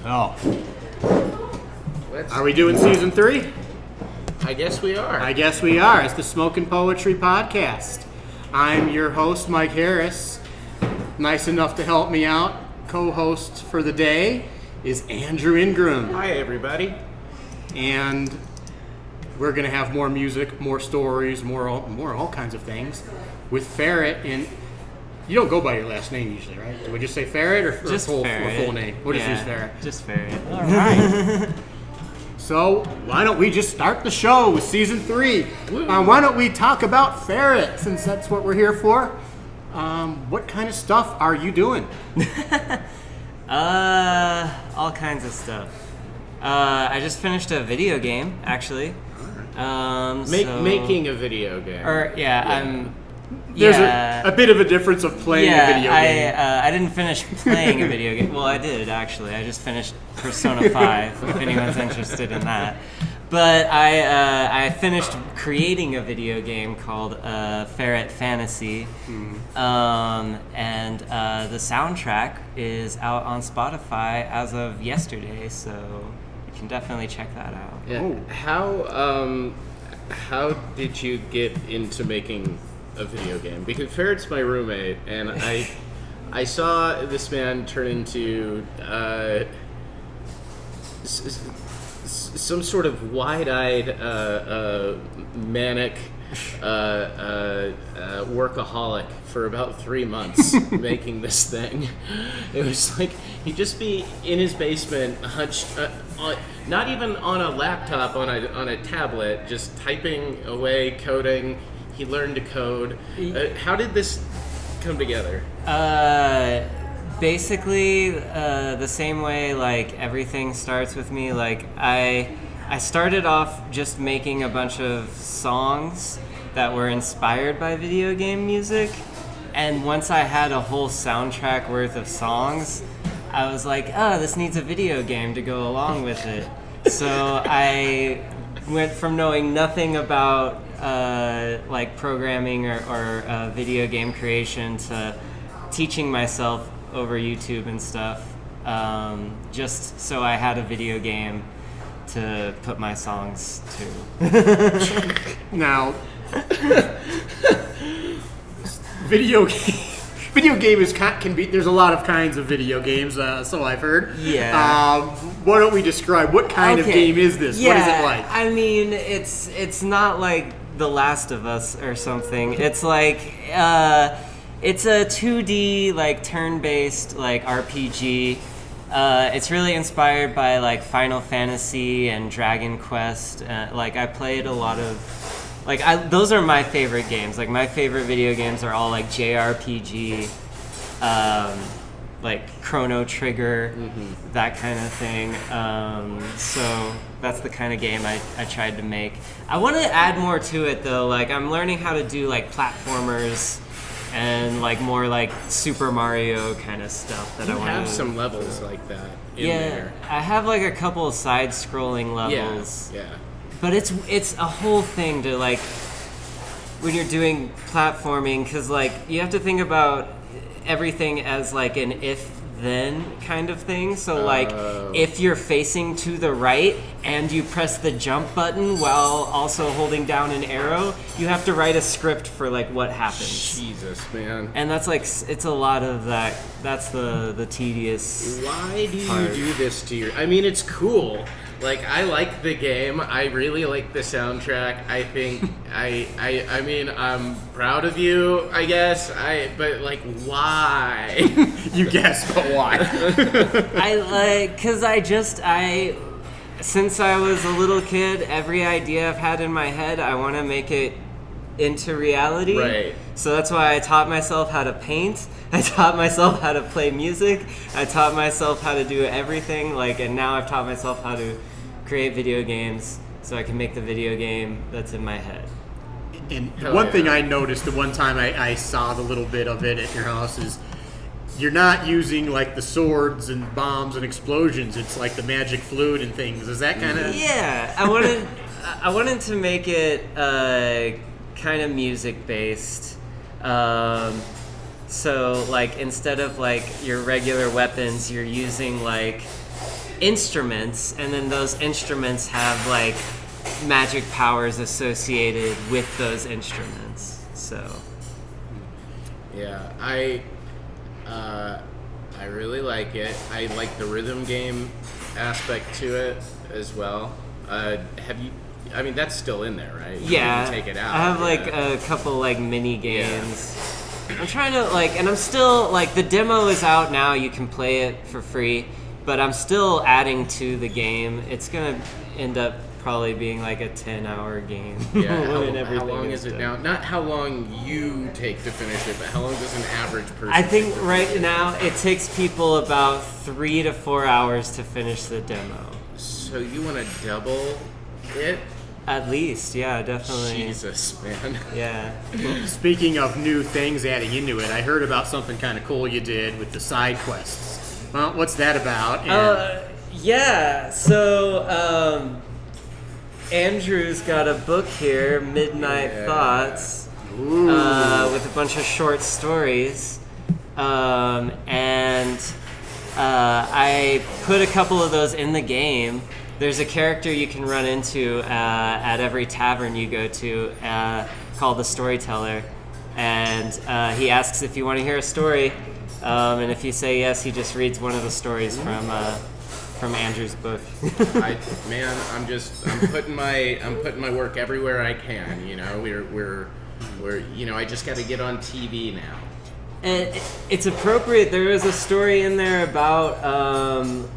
Oh. Are we doing season 3? I guess we are. I guess we are. It's the Smokin' Poetry Podcast. I'm your host, Mike Harris. Nice enough to help me out, co-host for the day, is Andrew Ingram. Hi, everybody. And we're going to have more music, more stories, more all kinds of things with Faerret. And you don't go by your last name usually, right? Do we just say Faerret or just full name? We'll just use Faerret. Just Faerret. All right. So why don't we just start the show with season 3? Why don't we talk about Faerret, since that's what we're here for? What kind of stuff are you doing? All kinds of stuff. I just finished a video game, actually. Making a video game. There's a bit of a difference of playing a video game. I didn't finish playing a video game. Well, I did, actually. I just finished Persona 5, if anyone's interested in that. But I finished creating a video game called Faerret Fantasy. And the soundtrack is out on Spotify as of yesterday, so you can definitely check that out. Yeah. How did you get into making a video game? Because Faerret's my roommate, and I saw this man turn into some sort of wide-eyed, manic workaholic for about 3 months making this thing. It was like he'd just be in his basement, hunched, not even on a laptop, on a tablet, just typing away, coding. He learned to code. How did this come together? Basically, the same way like everything starts with me. Like I started off just making a bunch of songs that were inspired by video game music, and once I had a whole soundtrack worth of songs, I was like, oh, this needs a video game to go along with it. So I went from knowing nothing about like programming or video game creation to teaching myself over YouTube and stuff, just so I had a video game to put my songs to. Now, video game can be. There's a lot of kinds of video games, so I've heard. Yeah. Why don't we describe what kind of game is this? Yeah, what is it like? I mean, it's not like The Last of Us or something. It's like it's a 2D like turn-based like RPG. It's really inspired by like Final Fantasy and Dragon Quest. Like I played a lot of those are my favorite games. Like my favorite video games are all like JRPG, like Chrono Trigger, that kind of thing. So that's the kind of game I tried to make. I want to add more to it though. Like I'm learning how to do like platformers and like more like Super Mario kind of stuff that I want to have some levels like that in there. I have like a couple of side-scrolling levels. Yeah. But it's a whole thing to like when you're doing platforming, because like you have to think about everything as like an if-then kind of thing. So like if you're facing to the right and you press the jump button while also holding down an arrow, you have to write a script for like what happens. Jesus, man. And that's like it's a lot of that. That's the tedious. Why do you part. do this to your? I mean, it's cool. Like I like the game. I really like the soundtrack. I think I mean I'm proud of you. I guess. But like why? You guess, but why? Since I was a little kid, every idea I've had in my head, I want to make it into reality. Right. So that's why I taught myself how to paint. I taught myself how to play music. I taught myself how to do everything. And now I've taught myself how to create video games so I can make the video game that's in my head. And one thing I noticed the one time I saw the little bit of it at your house is you're not using like the swords and bombs and explosions. It's like the magic flute and things. Is that kind of? Yeah, I wanted to make it kind of music based. So like instead of like your regular weapons, you're using like instruments, and then those instruments have like magic powers associated with those instruments. So yeah, I really like it. I like the rhythm game aspect to it as well. Have you? I mean, that's still in there, right? You yeah, didn't take it out. I have like a couple like mini games. I'm trying to like, and I'm still like, the demo is out now. You can play it for free, but I'm still adding to the game. It's gonna end up probably being like a 10-hour game. Yeah. when How long is it done. now? Not how long you take to finish it, but how long does an average person? I think take to right finish it? now it takes people about 3 to 4 hours to finish the demo. So you want to double it? At least, yeah, definitely. Jesus, man. Yeah. Speaking of new things adding into it, I heard about something kind of cool you did with the side quests. Well, what's that about? And Yeah, so Andrew's got a book here, Midnight Yeah. Thoughts, Ooh. with a bunch of short stories. And I put a couple of those in the game. There's a character you can run into at every tavern you go to called the Storyteller. And he asks if you want to hear a story. And if you say yes, he just reads one of the stories from Andrew's book. I'm putting my work everywhere I can. You know, we're I just got to get on TV now. And it's appropriate. There was a story in there about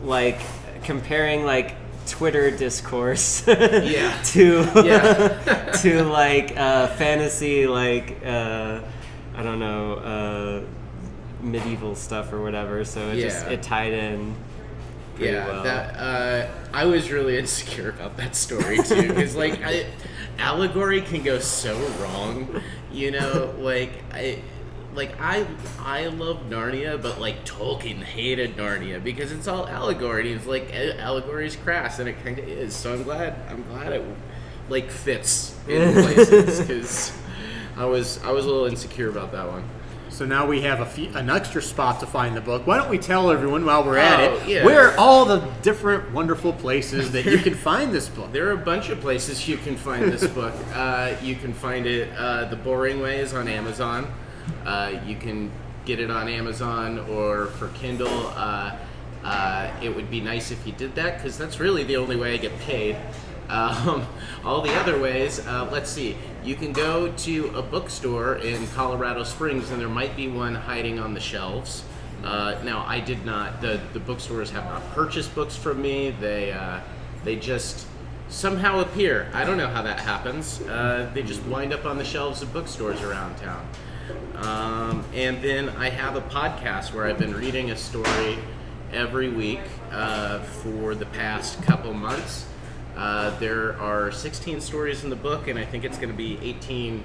like comparing like Twitter discourse Yeah. to Yeah. to like fantasy, like I don't know, medieval stuff or whatever. So it tied in pretty well. That I was really insecure about that story too, because like allegory can go so wrong, you know. I love Narnia, but like Tolkien hated Narnia because it's all allegory. And it's like allegory is crass, and it kind of is. So I'm glad it like fits in places, because I was a little insecure about that one. So now we have an extra spot to find the book. Why don't we tell everyone while we're at it, yeah. where are all the different wonderful places that you can find this book? There are a bunch of places you can find this book. You can find it The Boring Way is on Amazon. You can get it on Amazon or for Kindle. It would be nice if you did that, because that's really the only way I get paid. All the other ways, let's see. You can go to a bookstore in Colorado Springs, and there might be one hiding on the shelves. Now, I did not. The bookstores have not purchased books from me. They just somehow appear. I don't know how that happens. They just wind up on the shelves of bookstores around town. And then I have a podcast where I've been reading a story every week for the past couple months. There are 16 stories in the book, and I think it's going to be 18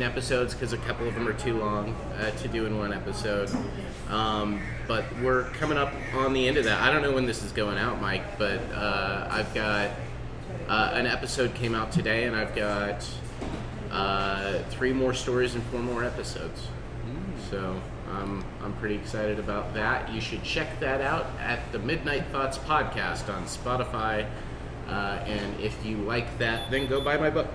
episodes, because a couple of them are too long to do in one episode. But we're coming up on the end of that. I don't know when this is going out, Mike, but I've got an episode came out today, and I've got 3 more stories and 4 more episodes. So I'm pretty excited about that. You should check that out at the Midnight Thoughts podcast on Spotify. And if you like that, then go buy my book.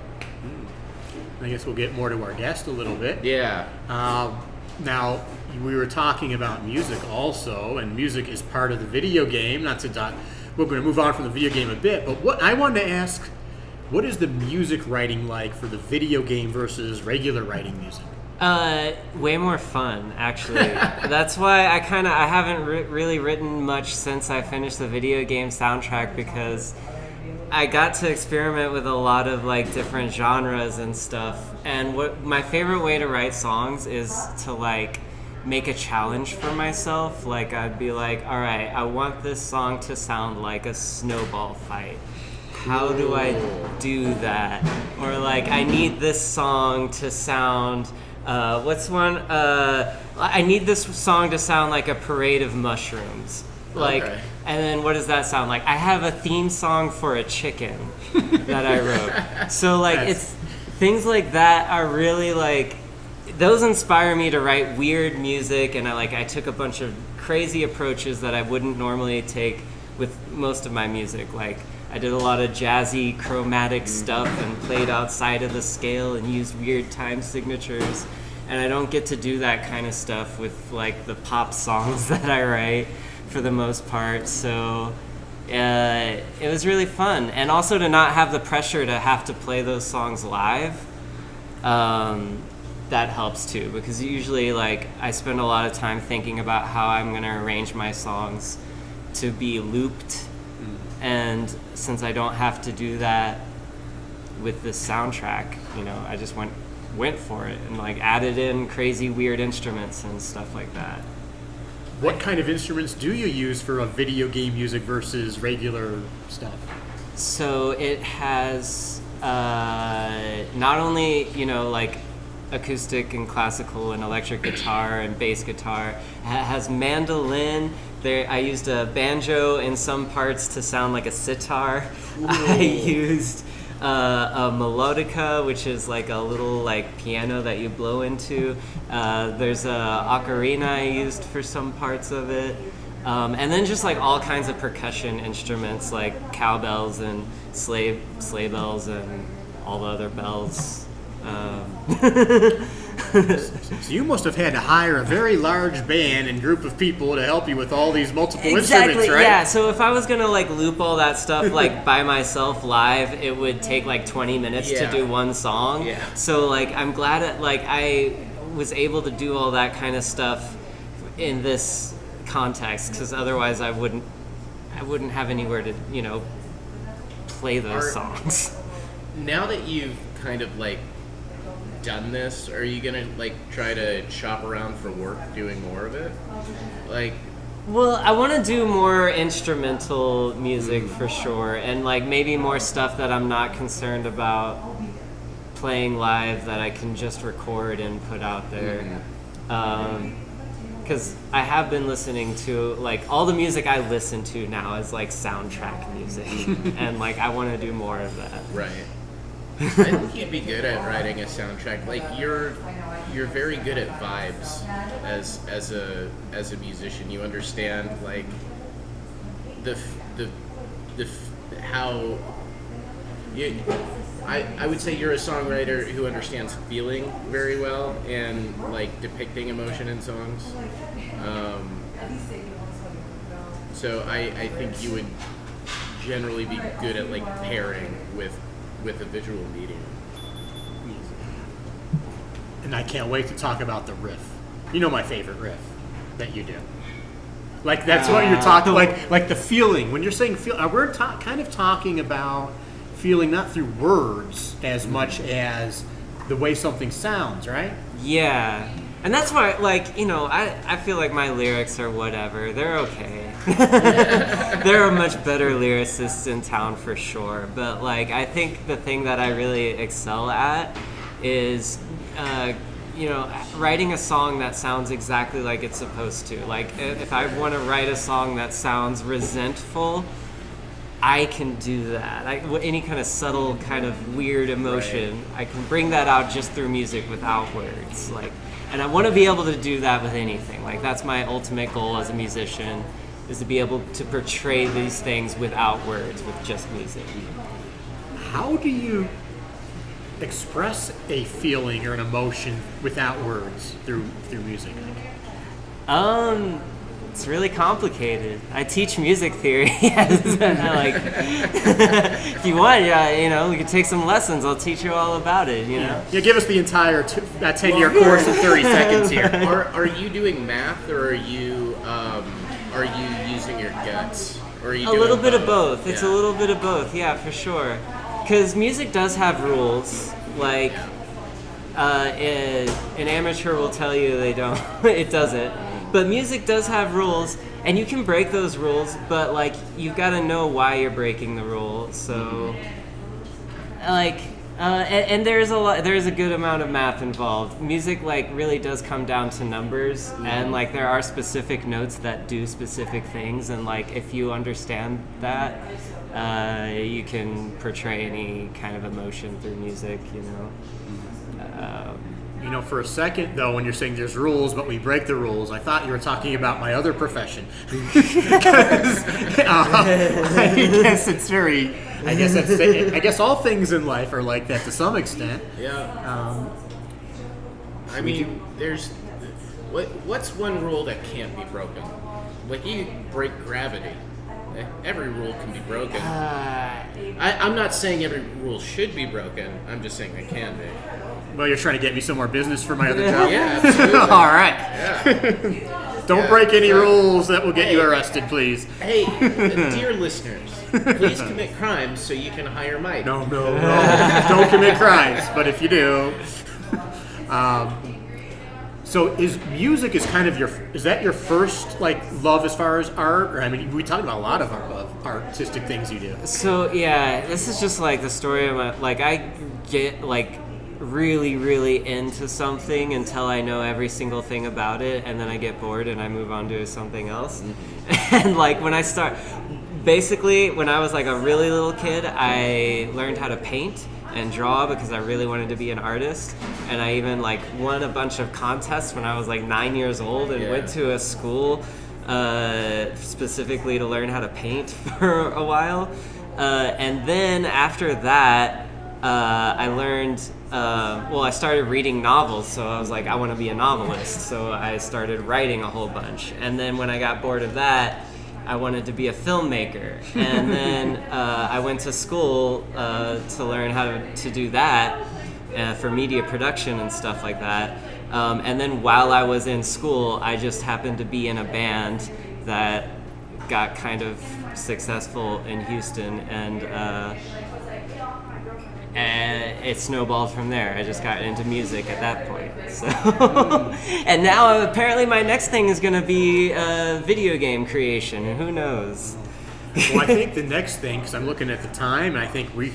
I guess we'll get more to our guest a little bit. Yeah. Now, we were talking about music also, and music is part of the video game. Not to talk, we're going to move on from the video game a bit, but what I wanted to ask, what is the music writing like for the video game versus regular writing music? Way more fun, actually. That's why I haven't really written much since I finished the video game soundtrack, because I got to experiment with a lot of like different genres and stuff. And what my favorite way to write songs is to like make a challenge for myself. Like I'd be like, all right, I want this song to sound like a snowball fight. How do I do that? Or like, I need this song to sound I need this song to sound like a parade of mushrooms. Like, okay. And then what does that sound like? I have a theme song for a chicken that I wrote. So like, it's things like that are really like, those inspire me to write weird music, and I took a bunch of crazy approaches that I wouldn't normally take with most of my music. Like, I did a lot of jazzy, chromatic stuff and played outside of the scale and used weird time signatures. And I don't get to do that kind of stuff with, like, the pop songs that I write for the most part. So it was really fun. And also to not have the pressure to have to play those songs live, that helps too. Because usually, like, I spend a lot of time thinking about how I'm going to arrange my songs to be looped. And since I don't have to do that with this soundtrack, you know, I just went for it and, like, added in crazy weird instruments and stuff like that. What kind of instruments do you use for a video game music versus regular stuff? So it has not only, you know, like, acoustic and classical and electric guitar and bass guitar. It has mandolin. I used a banjo in some parts to sound like a sitar. Ooh. I used a melodica, which is like a little, like, piano that you blow into. There's a ocarina I used for some parts of it. And then just, like, all kinds of percussion instruments, like cowbells and sleigh bells and all the other bells. So you must have had to hire a very large band and group of people to help you with all these multiple exactly, instruments, right? Yeah. So if I was gonna, like, loop all that stuff, like, by myself live, it would take like 20 minutes to do one song. Yeah. So, like, I'm glad I was able to do all that kind of stuff in this context, because otherwise I wouldn't have anywhere to, you know, play those songs. Now that you've kind of, like, done this, are you gonna, like, try to shop around for work doing more of it? Like, well, I want to do more instrumental music for sure, and, like, maybe more stuff that I'm not concerned about playing live, that I can just record and put out there. Because I have been listening to, like, all the music I listen to now is, like, soundtrack music, and, like, I want to do more of that. Right. I think you'd be good at writing a soundtrack. Like, you're very good at vibes as a musician. You understand, like, how you. I would say you're a songwriter who understands feeling very well and, like, depicting emotion in songs. So I think you would generally be good at, like, pairing with a visual medium. And I can't wait to talk about the riff. You know my favorite riff that you do. Like, that's what you're talking, like the feeling. When you're saying feel, we're kind of talking about feeling not through words as much as the way something sounds, right? Yeah. And that's why, like, you know, I feel like my lyrics are whatever. They're okay. There are much better lyricists in town for sure. But, like, I think the thing that I really excel at is, you know, writing a song that sounds exactly like it's supposed to. Like, if I want to write a song that sounds resentful, I can do that. Any kind of subtle, kind of weird emotion, right. I can bring that out just through music without words. Like, and I want to be able to do that with anything. Like, that's my ultimate goal as a musician, is to be able to portray these things without words, with just music. How do you express a feeling or an emotion without words through music? It's really complicated. I teach music theory. Like, if you want, you know, we could take some lessons. I'll teach you all about it. You know. Yeah, give us the entire 10-year course in 30 seconds here. Are you doing math, or are you using your guts? Or are you a little bit of both. It's a little bit of both. Yeah, for sure. Because music does have rules. Like, an amateur will tell you they don't. It doesn't. But music does have rules, and you can break those rules, but, like, you've got to know why you're breaking the rules. So, like, and there's a good amount of math involved. Music, like, really does come down to numbers, and, like, there are specific notes that do specific things, and, like, if you understand that, you can portray any kind of emotion through music, you know. You know, for a second, though, when you're saying there's rules, but we break the rules, I thought you were talking about my other profession. I guess all things in life are like that to some extent. Yeah. I mean, what's one rule that can't be broken? Like, you break gravity. Every rule can be broken. I'm not saying every rule should be broken. I'm just saying it can be. Well, you're trying to get me some more business for my other job? Yeah, absolutely. All right. Yeah. Don't break any rules that will get you arrested, please. Hey, dear listeners, please commit crimes so you can hire Mike. No. Don't commit crimes, but if you do. So music is that your first like love as far as art? Or, I mean, we talked about a lot of artistic things you do. So yeah, this is just like the story of my, like I get like really, really into something until I know every single thing about it, and then I get bored and I move on to something else. Mm-hmm. And like when I was like a really little kid, I learned how to paint and draw because I really wanted to be an artist, and I even like won a bunch of contests when I was like 9 years old and went to a school specifically to learn how to paint for a while, and then after that I learned I started reading novels, so I was like, I want to be a novelist, so I started writing a whole bunch, and then when I got bored of that, I wanted to be a filmmaker, and then I went to school to learn how to do that for media production and stuff like that. And then while I was in school, I just happened to be in a band that got kind of successful in Houston, and it snowballed from there. I just got into music at that point. So, and now apparently my next thing is going to be video game creation. Who knows? Well, I think the next thing, because I'm looking at the time, I think we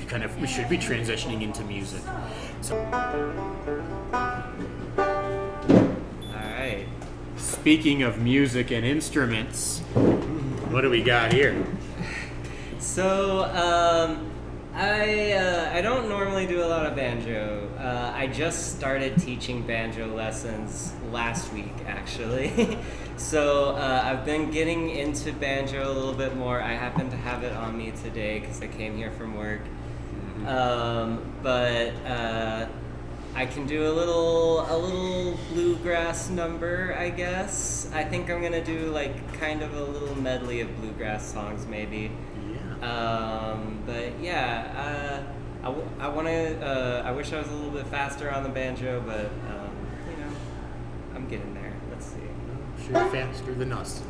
should be transitioning into music. So, all right. Speaking of music and instruments, what do we got here? So, I don't normally do a lot of banjo. I just started teaching banjo lessons last week, actually. So I've been getting into banjo a little bit more. I happen to have it on me today because I came here from work. But I can do a little bluegrass number, I guess. I think I'm gonna do like kind of a little medley of bluegrass songs, maybe. But yeah, I want to. I wish I was a little bit faster on the banjo, but I'm getting there. Let's see. Sure, faster than us.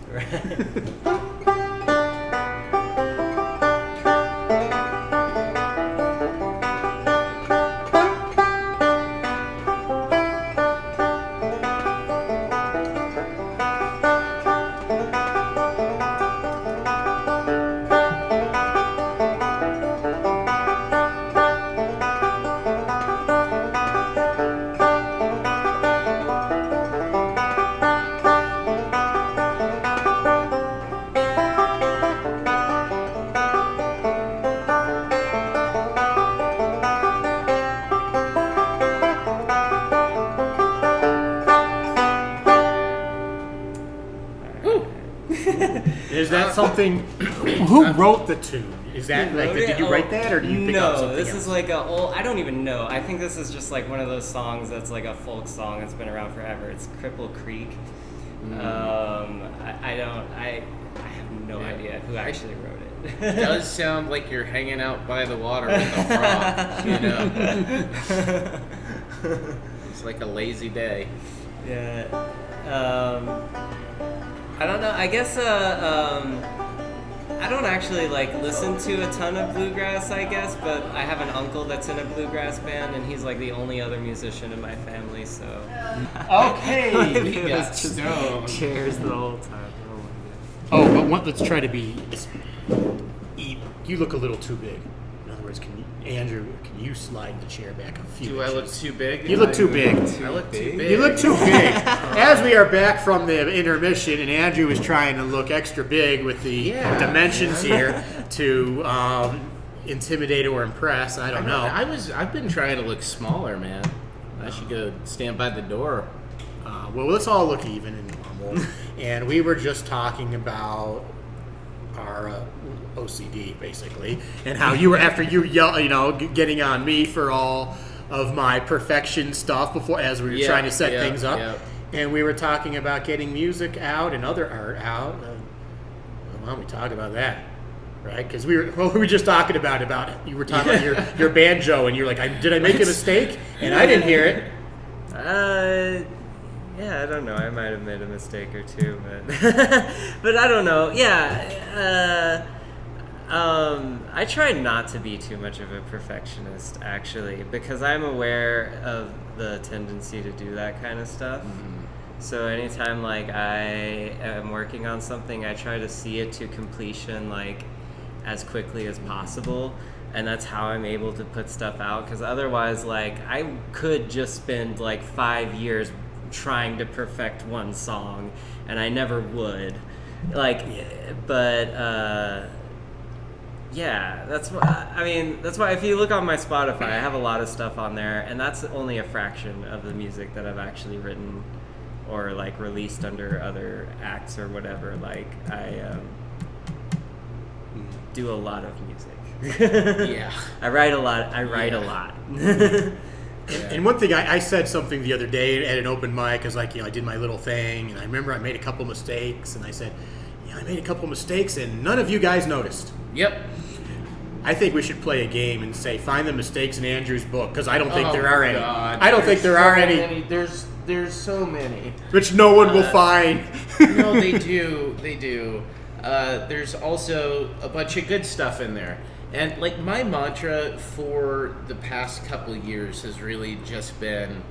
Is that something? Who wrote the tune? Is that like? Did you write that, or do you pick up something this else? is like I don't even know. I think this is just like one of those songs that's like a folk song that's been around forever. It's Cripple Creek. I have no idea who actually wrote it. It does sound like you're hanging out by the water with a frog, you know. It's like a lazy day. Yeah. I don't know. I guess I don't actually like listen to a ton of bluegrass, I guess, but I have an uncle that's in a bluegrass band, and he's like the only other musician in my family, so. Okay. It was just chairs the whole time. Oh, but let's try to be. You look a little too big. In other words, Andrew, can you slide the chair back a few Do inches? I look too big? You look too big. I look too big. You look too big. As we are back from the intermission, and Andrew is trying to look extra big with the dimensions here to intimidate or impress. I don't know. I've been trying to look smaller, man. I should you go stand by the door? Well, let's all look even and normal. And we were just talking about our OCD, basically, and how you were, after you yell, getting on me for all of my perfection stuff before, as we were trying to set things up. Yeah. And we were talking about getting music out and other art out. Why don't we talk about that? Right? Because we were just talking about you were talking about your banjo, and you're like, did I make a mistake? And I didn't hear it. Yeah, I don't know. I might have made a mistake or two, but but I don't know. Yeah, I try not to be too much of a perfectionist, actually, because I'm aware of the tendency to do that kind of stuff. Mm-hmm. So anytime like I am working on something, I try to see it to completion like as quickly as possible. And that's how I'm able to put stuff out, because otherwise, like, I could just spend like 5 years trying to perfect one song, and I never would. Like, but yeah, that's why if you look on my Spotify, I have a lot of stuff on there, and that's only a fraction of the music that I've actually written or like released under other acts or whatever. Like, I do a lot of music. Yeah, I write a lot. And one thing, I said something the other day at an open mic, because I did my little thing, and I remember I made a couple mistakes, and I said, I made a couple mistakes, and none of you guys noticed. Yep. I think we should play a game and say, find the mistakes in Andrew's book, because I don't think there are any. God. I don't think there are any. There's so many. Which no one will find. No, they do. They do. There's also a bunch of good stuff in there. And like my mantra for the past couple of years has really just been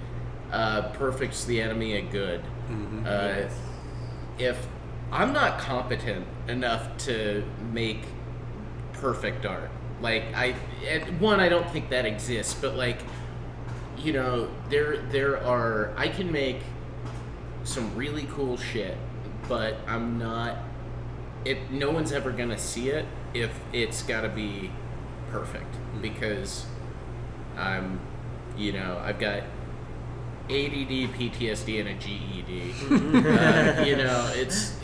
perfect's the enemy of good. Mm-hmm. Yes. If I'm not competent enough to make perfect art, like I don't think that exists, but like, I can make some really cool shit, but I'm not, no one's ever gonna see it if it's gotta be perfect, because I've got ADD, PTSD, and a GED.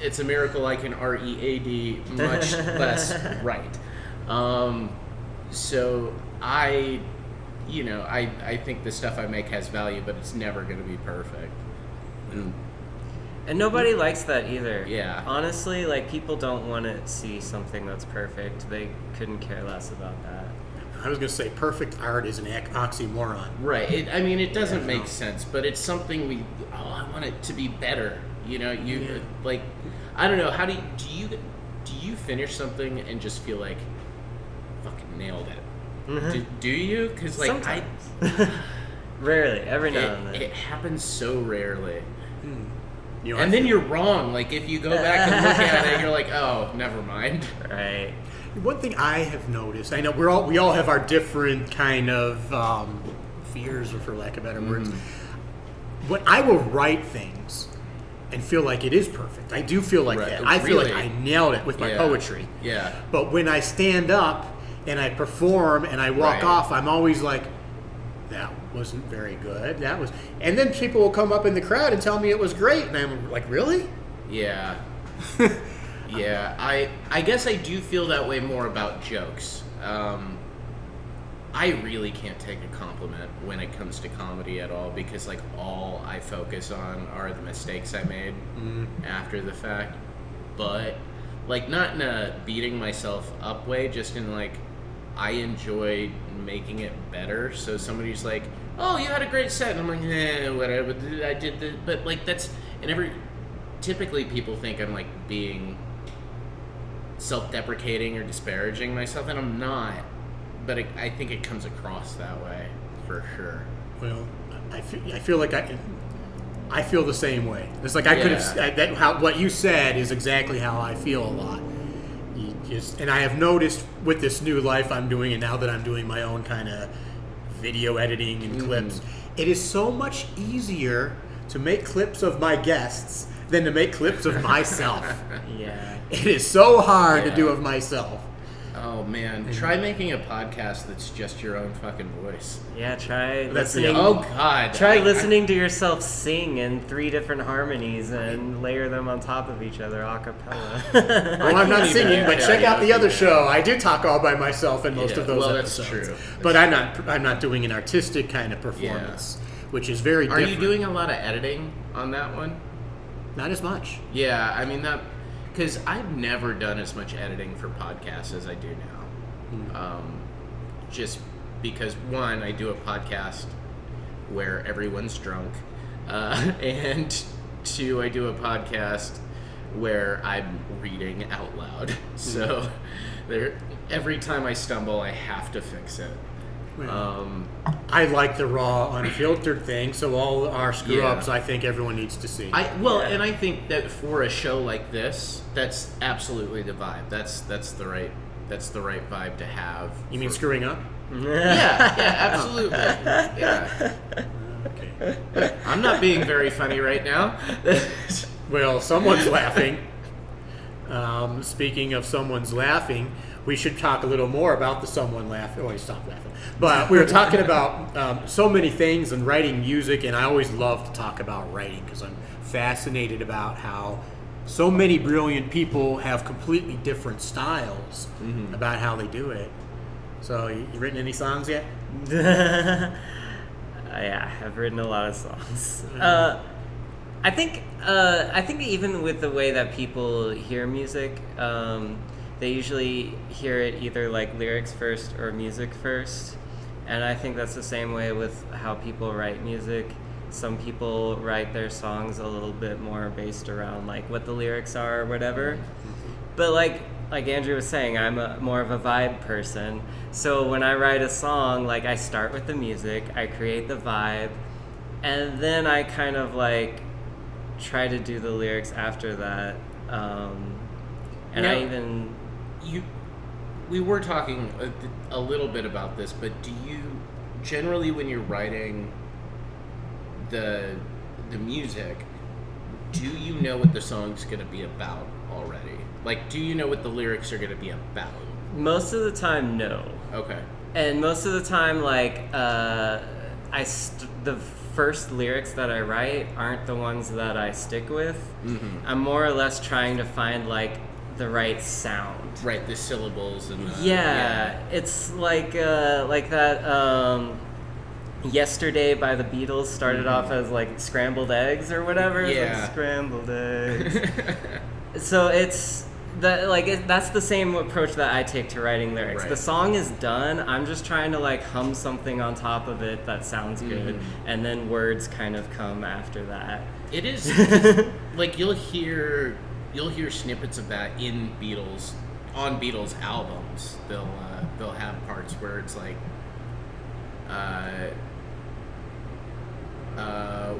It's a miracle I can READ, much less write. So I think the stuff I make has value, but it's never going to be perfect. And nobody likes that either. Yeah. Honestly, like, people don't want to see something that's perfect. They couldn't care less about that. I was going to say perfect art is an oxymoron. Right. It doesn't make sense, but it's something I want it to be better. Like, I don't know. How do you finish something and just feel like fucking nailed it? Mm-hmm. Do you? Because like sometimes. Rarely, every now and then. It happens so rarely. And then you're wrong. Like, if you go back and look at it, you're like, oh, never mind. Right. One thing I have noticed, I know we all have our different kind of fears, or for lack of better words. When I will write things and feel like it is perfect, I do feel like that. I feel like I nailed it with my poetry. Yeah. But when I stand up and I perform and I walk off, I'm always like, that wasn't very good. And then people will come up in the crowd and tell me it was great, and I'm like, really? Yeah. Yeah, I guess I do feel that way more about jokes. I really can't take a compliment when it comes to comedy at all, because like all I focus on are the mistakes I made after the fact. But like, not in a beating myself up way, just in like, I enjoy making it better. So somebody's like, oh, you had a great set, and I'm like, whatever, I did the, but like typically people think I'm like being self-deprecating or disparaging myself, and I'm not, but I think it comes across that way for sure. Well, I feel like I feel the same way. It's like I could have what you said is exactly how I feel a lot. And I have noticed with this new life I'm doing, and now that I'm doing my own kind of video editing and clips, it is so much easier to make clips of my guests than to make clips of myself. Yeah. It is so hard to do of myself. Oh man, try making a podcast that's just your own fucking voice. Yeah, try That's listening. Oh god. Try listening to yourself sing in 3 different harmonies and layer them on top of each other a cappella. Well, I'm not can't singing, even but check out the karaoke other that. show. I do talk all by myself in most Yeah, of those well, that's episodes. true. But I'm not doing an artistic kind of performance, which is very Are different. you doing a lot of editing on that one? Not as much. Yeah, I mean that because I've never done as much editing for podcasts as I do now. Just because one, I do a podcast where everyone's drunk, and two, I do a podcast where I'm reading out loud. So every time I stumble, I have to fix it. I like the raw, unfiltered thing, so all our screw-ups, Yeah. I think everyone needs to see. And I think that for a show like this, that's absolutely the vibe. That's the right vibe to have. You mean screwing up? Yeah, absolutely. Yeah. Okay. I'm not being very funny right now. Well, someone's laughing. Speaking of someone's laughing, we should talk a little more about the someone laughing. Oh, he stopped laughing. But we were talking about so many things and writing music, and I always love to talk about writing because I'm fascinated about how so many brilliant people have completely different styles about how they do it. So, you written any songs yet? Yeah, I've written a lot of songs. I think even with the way that people hear music, they usually hear it either like lyrics first or music first, and I think that's the same way with how people write music. Some people write their songs a little bit more based around like what the lyrics are or whatever. But like Andrew was saying, I'm more of a vibe person. So when I write a song, like I start with the music, I create the vibe, and then I kind of like try to do the lyrics after that. We were talking a little bit about this, but do you generally, when you're writing the music, do you know what the song's going to be about already? Like, do you know what the lyrics are going to be about? Most of the time, no. Okay. And most of the time, like, the first lyrics that I write aren't the ones that I stick with. Mm-hmm. I'm more or less trying to find, like, the right sound. Right, the syllables and... It's like that... Yesterday by the Beatles started off as like scrambled eggs or whatever. It's like scrambled eggs. So it's that's the same approach that I take to writing lyrics. Right. The song is done. I'm just trying to like hum something on top of it that sounds good, and then words kind of come after that. It is like you'll hear snippets of that on Beatles albums. They'll have parts where it's like.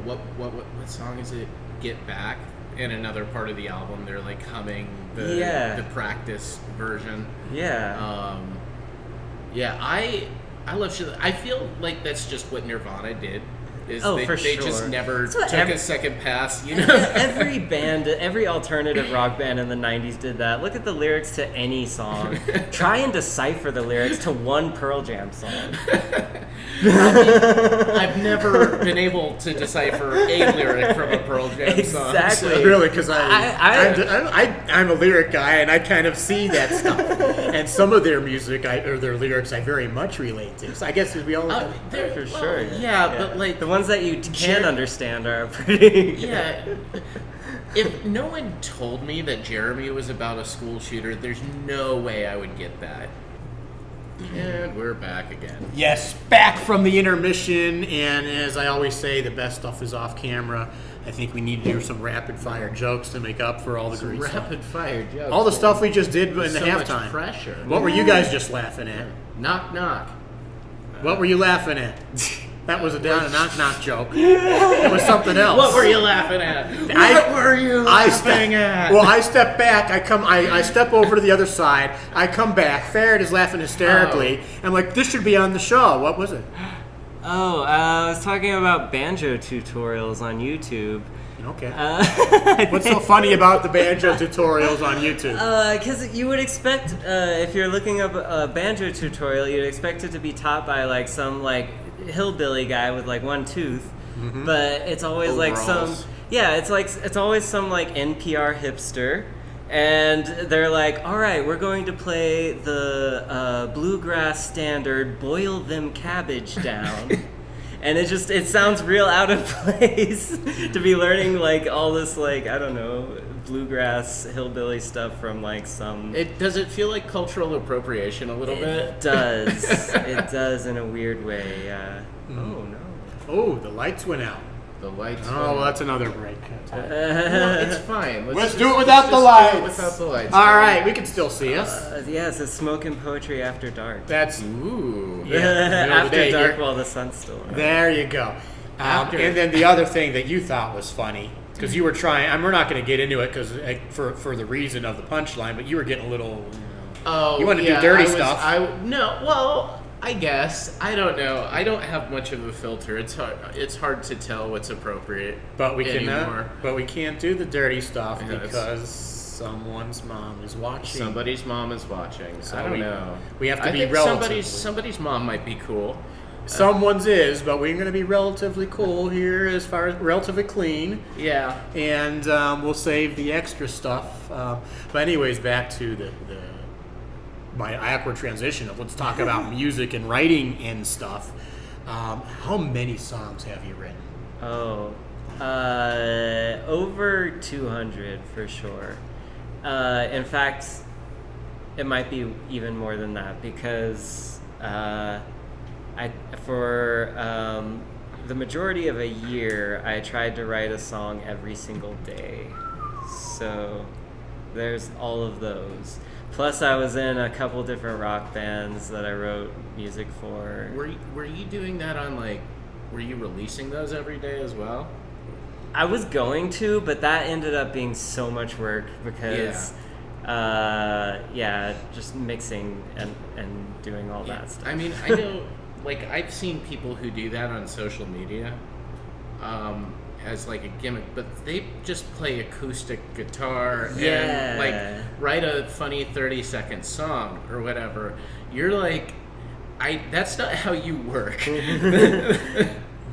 What song is it? Get Back. In another part of the album, they're like humming the practice version. Yeah. I love shit. I feel like that's just what Nirvana did. They just never took a second pass, you know? Every alternative rock band in the 90s did that. Look at the lyrics to any song. Try and decipher the lyrics to one Pearl Jam song. I've never been able to decipher a lyric from a Pearl Jam song. Exactly. So. Really, because I'm a lyric guy, and I kind of see that stuff. And some of their music, or their lyrics, I very much relate to. So I guess we all... For sure. Yeah, but like... The ones that you can understand are pretty... Yeah. If no one told me that Jeremy was about a school shooter, there's no way I would get that. And we're back again. Yes, back from the intermission, and as I always say, the best stuff is off camera. I think we need to do some rapid-fire jokes to make up for all the great stuff. Rapid-fire jokes. All the stuff we just did in the so halftime. Much pressure. What were you guys just laughing at? Knock, knock. What were you laughing at? That was a knock joke. It was something else. What were you laughing at? What were you laughing at? Well, I step back. I step over to the other side. I come back. Faerret is laughing hysterically. I'm like, this should be on the show. What was it? I was talking about banjo tutorials on YouTube. Okay. What's so funny about the banjo tutorials on YouTube? Because you would expect, if you're looking up a banjo tutorial, you'd expect it to be taught by like some like hillbilly guy with like one tooth, but it's always like some, it's always some like NPR hipster, and they're like, all right, we're going to play the bluegrass standard, Boil Them Cabbage Down. And it sounds real out of place to be learning like all this like, I don't know, bluegrass hillbilly stuff from like some. Does it feel like cultural appropriation a little bit? It does. It does in a weird way. Yeah. Oh no. Oh, the lights went out. The lights. Oh, well, that's another break. Well, it's fine. Let's do it without the lights. Without the lights. All right, we can still see us. Yes, it's smoking poetry after dark. That's Ooh. After dark while the sun's still on. There you go. And then the other thing that you thought was funny, because you were trying, and we're not going to get into it because for the reason of the punchline, but you were getting a little. Oh, you want to do dirty stuff. I guess. I don't know. I don't have much of a filter. It's hard to tell what's appropriate. But we anymore. But we can't do the dirty stuff Yeah, because someone's mom is watching. Somebody's mom is watching. So I don't know. We have to I be think relative. somebody's mom might be cool. Someone's is, but we're going to be relatively cool here as far as relatively clean. Yeah. And we'll save the extra stuff. But anyways, back to my awkward transition of let's talk about music and writing and stuff. How many songs have you written? Oh, over 200 for sure. In fact, it might be even more than that because for the majority of a year, I tried to write a song every single day. So there's all of those. Plus, I was in a couple different rock bands that I wrote music for. Were you doing that on like? Were you releasing those every day as well? I was going to, but that ended up being so much work because, just mixing and doing all that stuff. I mean, I know, like I've seen people who do that on social media. As like a gimmick, but they just play acoustic guitar and like write a funny 30-second song or whatever. You're like, that's not how you work.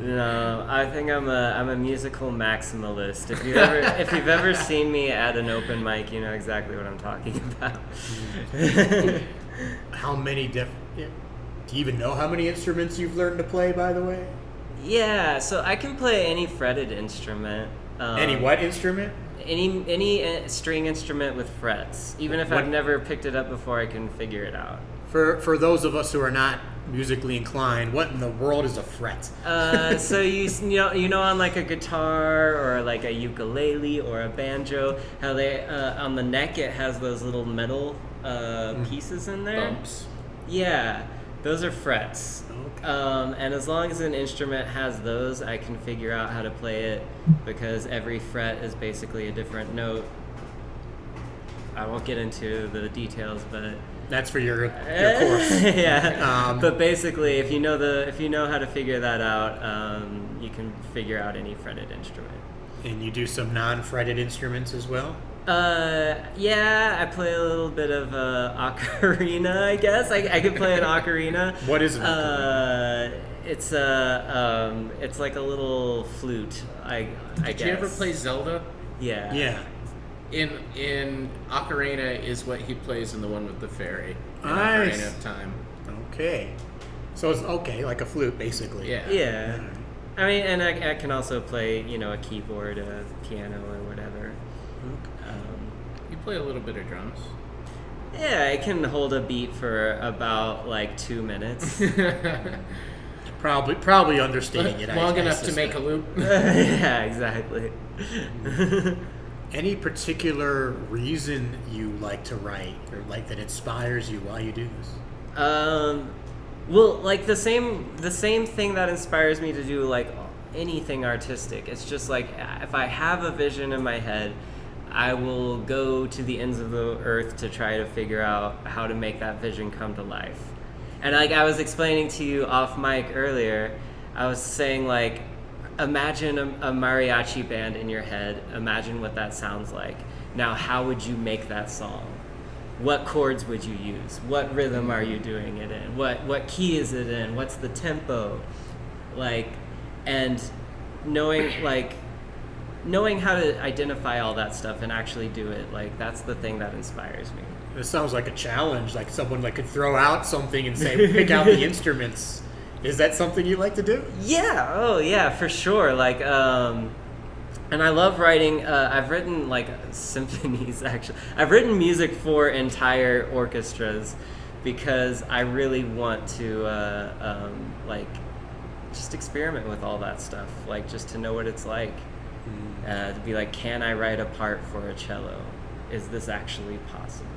No, I think I'm a musical maximalist. If you've ever seen me at an open mic, you know exactly what I'm talking about. How many do you even know how many instruments you've learned to play, by the way? Yeah, so I can play any fretted instrument. Any what instrument? Any string instrument with frets. Even if I've never picked it up before, I can figure it out. For those of us who are not musically inclined, what in the world is a fret? So you know on like a guitar or like a ukulele or a banjo, how they on the neck it has those little metal pieces in there. Bumps. Yeah, those are frets. Okay. And as long as an instrument has those, I can figure out how to play it because every fret is basically a different note. I won't get into the details, but that's for your course. Yeah. But basically, if you know how to figure that out, you can figure out any fretted instrument. And you do some non-fretted instruments as well? Yeah, I play a little bit of ocarina, I guess. I could play an ocarina. What is an ocarina? It's like a little flute, I guess. Did you ever play Zelda? Yeah. Yeah. In Ocarina is what he plays in the one with the fairy. Nice. Ocarina of Time. Okay. So it's like a flute, basically. Yeah. Yeah. I mean, and I can also play, a keyboard, a piano, or whatever. You play a little bit of drums. Yeah, I can hold a beat for about like 2 minutes. Probably understating it. Long enough to make a loop. Yeah, exactly. Any particular reason you like to write, or like that inspires you while you do this? Well, like the same thing that inspires me to do like anything artistic. It's just like if I have a vision in my head, I will go to the ends of the earth to try to figure out how to make that vision come to life. And like I was explaining to you off mic earlier, I was saying, like, imagine a mariachi band in your head. Imagine what that sounds like. Now, how would you make that song? What chords would you use? What rhythm are you doing it in? What key is it in? What's the tempo? Like, and knowing how to identify all that stuff and actually do it, like, that's the thing that inspires me. This sounds like a challenge, like someone like could throw out something and say, pick out the instruments. Is that something you like to do? Yeah, oh yeah, for sure. Like, and I love writing. I've written like symphonies. Actually, I've written music for entire orchestras because I really want to like just experiment with all that stuff. Like, just to know what it's like. To be like, can I write a part for a cello? Is this actually possible?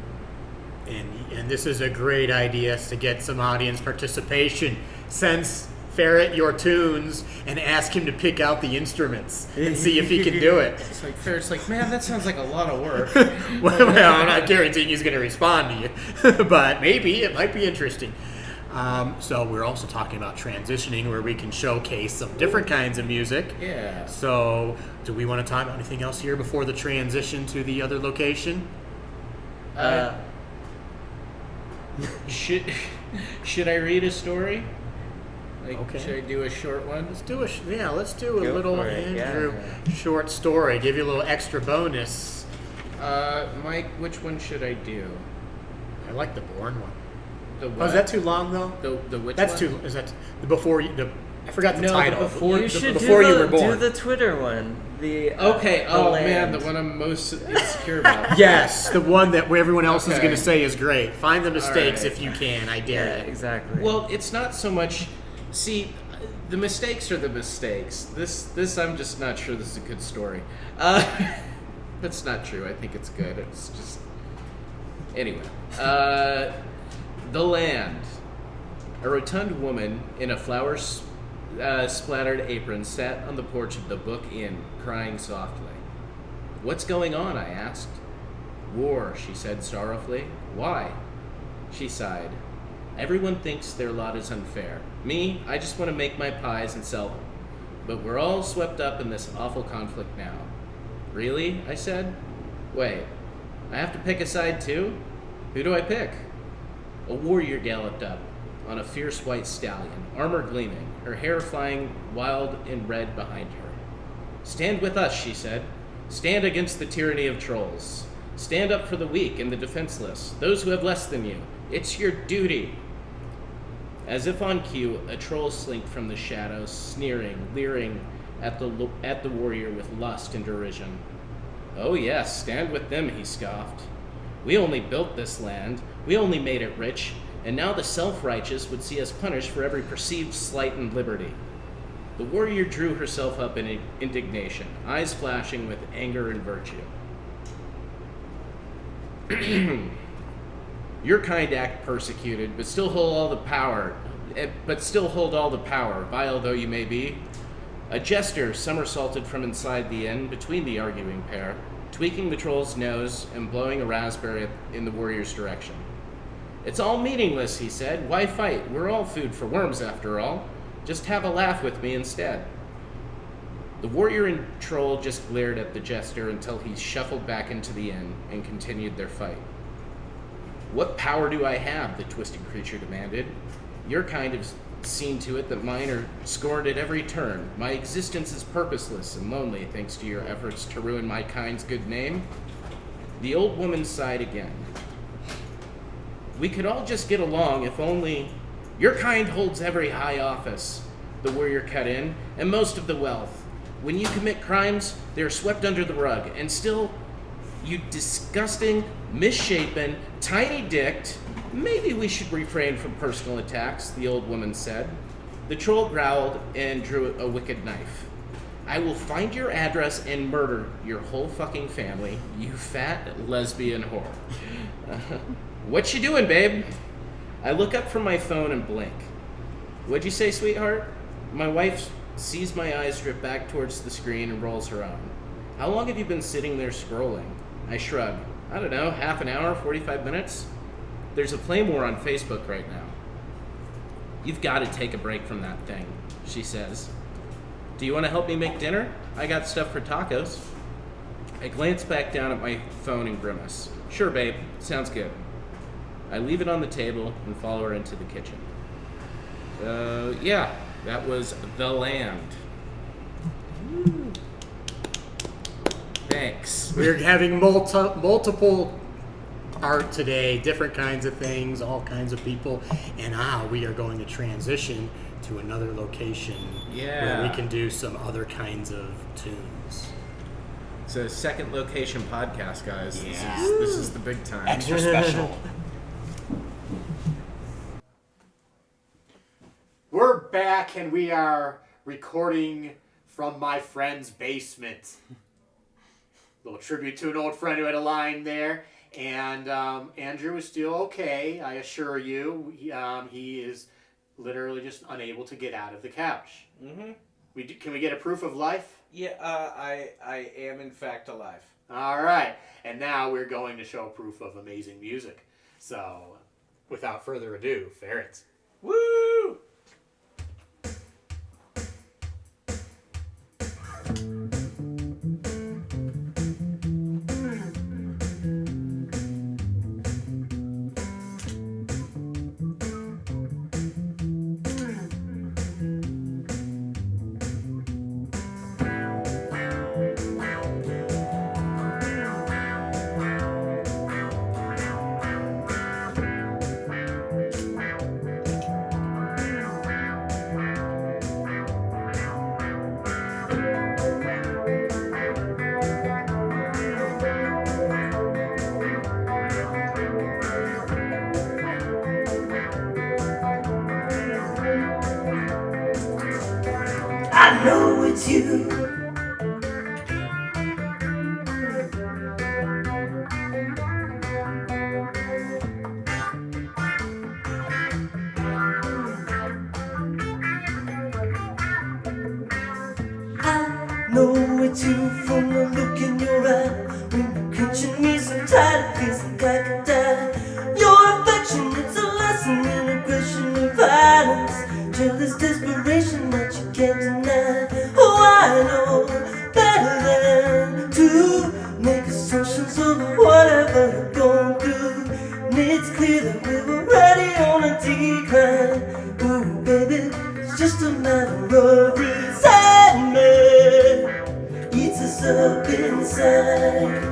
And this is a great idea to get some audience participation. Send Faerret your tunes and ask him to pick out the instruments and see if he can do it. It's like Faerret's like, man, that sounds like a lot of work. Well, I'm not guaranteeing he's going to respond to you, but maybe it might be interesting. So we're also talking about transitioning, where we can showcase some different kinds of music. Yeah. So do we want to talk about anything else here before the transition to the other location? Should I read a story? Like, Okay. Should I do a short one? Let's do a Go little for it, Andrew short story. Give you a little extra bonus. Mike, which one should I do? I like the Bourne one. The what? Oh, is that too long though? The which That's one? too. Is that the before you? I forgot the No, the title. before- You should before do you the, were born. do the Twitter one. The Okay. the Oh land. man, the one I'm most insecure about. Yes, the one that where everyone else is Okay. going to say is great. Find the mistakes right. if you can. I Yeah, dare you. exactly. Well, it's not so much. See, the mistakes are the mistakes. This I'm just not sure this is a good story. That's not true. I think it's good. It's just anyway. The land. A rotund woman in a flower-splattered apron sat on the porch of the Book Inn, crying softly. "What's going on?" I asked. "War," she said sorrowfully. "Why?" She sighed. "Everyone thinks their lot is unfair. Me, I just want to make my pies and sell them. But we're all swept up in this awful conflict now." "Really?" I said. "Wait, I have to pick a side too? Who do I pick?" A warrior galloped up on a fierce white stallion, armor gleaming, her hair flying wild and red behind her. "Stand with us," she said. "Stand against the tyranny of trolls. Stand up for the weak and the defenseless, those who have less than you. It's your duty." As if on cue, a troll slinked from the shadows, sneering, leering at the warrior with lust and derision. "Oh yes, stand with them," he scoffed. "We only built this land, we only made it rich, and now the self-righteous would see us punished for every perceived slight in liberty." The warrior drew herself up in indignation, eyes flashing with anger and virtue. "Your kind act persecuted, but still hold all the power, vile though you may be." A jester somersaulted from inside the inn between the arguing pair, tweaking the troll's nose and blowing a raspberry in the warrior's direction. "It's all meaningless," he said. "Why fight? We're all food for worms, after all. Just have a laugh with me instead." The warrior and troll just glared at the jester until he shuffled back into the inn and continued their fight. "What power do I have?" the twisted creature demanded. "Your kind have seen to it that mine are scorned at every turn. My existence is purposeless and lonely thanks to your efforts to ruin my kind's good name." The old woman sighed again. "We could all just get along if only—" "Your kind holds every high office," the warrior cut in, "and most of the wealth. When you commit crimes, they are swept under the rug. And still, you disgusting, misshapen, tiny-dicked— Maybe we should refrain from personal attacks," the old woman said. The troll growled and drew a wicked knife. "I will find your address and murder your whole fucking family, you fat lesbian whore." "What you doing, babe?" I look up from my phone and blink. "What'd you say, sweetheart?" My wife sees my eyes drip back towards the screen and rolls her own. "How long have you been sitting there scrolling?" I shrug. "I don't know, half an hour, 45 minutes? There's a flame war on Facebook right now." "You've got to take a break from that thing," she says. Do you want to help me make dinner? I got stuff for tacos. I glance back down at my phone and grimace. Sure, babe. Sounds good. I leave it on the table and follow her into the kitchen. Yeah, that was The Land. Woo. Thanks. We're having multiple art today, different kinds of things, all kinds of people, and now we are going to transition to another location where we can do some other kinds of tunes. It's a second location podcast, guys. Yeah. This is the big time. Extra special. We're back and we are recording from my friend's basement. Little tribute to an old friend who had a line there. And Andrew is still okay, I assure you. He is literally just unable to get out of the couch. Mm-hmm. Can we get a proof of life? Yeah, I am in fact alive. All right. And now we're going to show proof of amazing music. So, without further ado, Faerret. Woo! I know it's you. I know it's you from the look in your eye. When you're pinching me so tight, it feels like I could die. Your affection, it's a lesson in aggression and violence. Jealous desperation that you can't deny. Oh, I know better than to make assumptions over whatever you're going through. And it's clear that we were already on a decline. Ooh, baby, it's just a matter of resentment. Eats us up inside.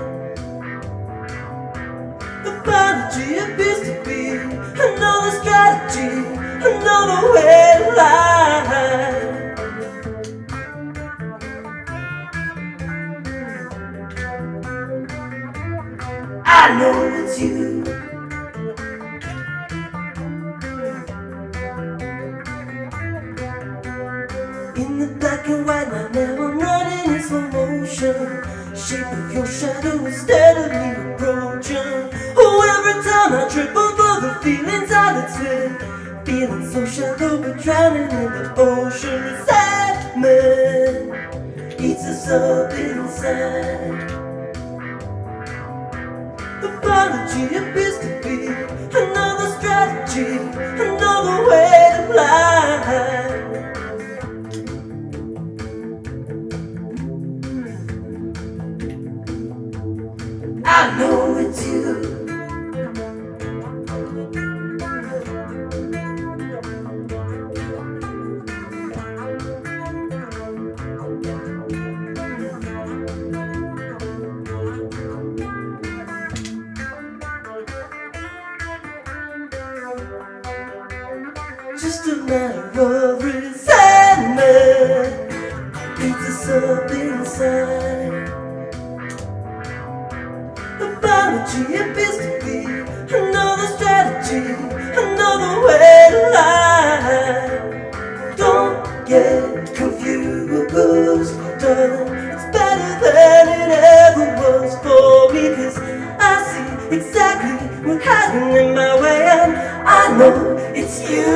Apology appears to be another strategy, another way to lie. I know it's you. In the black and white night, now I'm running in slow motion. Shape of your shadow is steadily approaching. Oh, every time I trip over the feelings I let slip, feeling so shallow but drowning in the ocean. Resentment eats us up inside. Apology appears to be another strategy, another way to lie. I know it's you. Just a matter of resentment eats us up inside. Apology appears to be another strategy, another way to lie. Don't get confused, darling. It's better than it ever was for me, 'cause I see exactly what's hiding in my way, and I know it's you.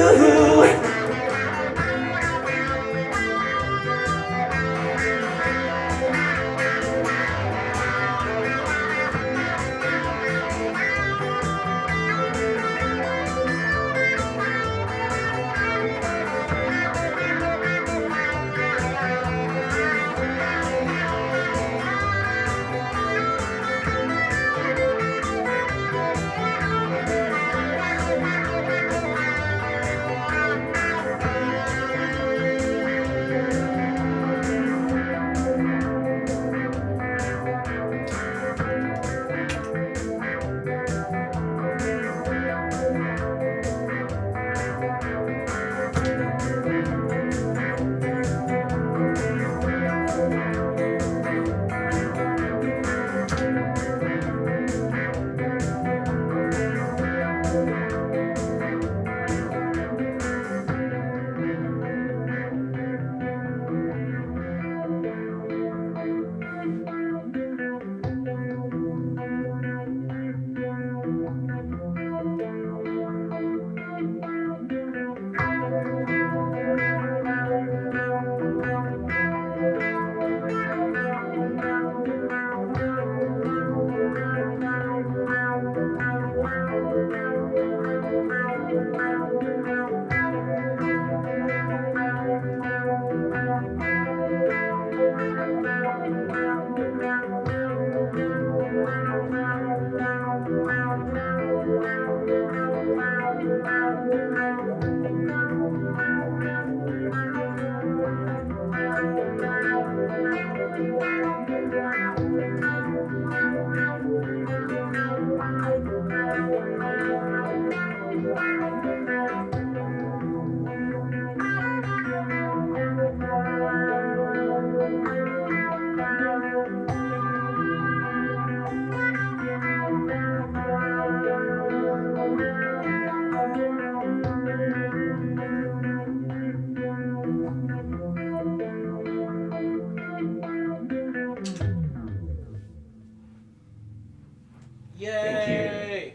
Yay!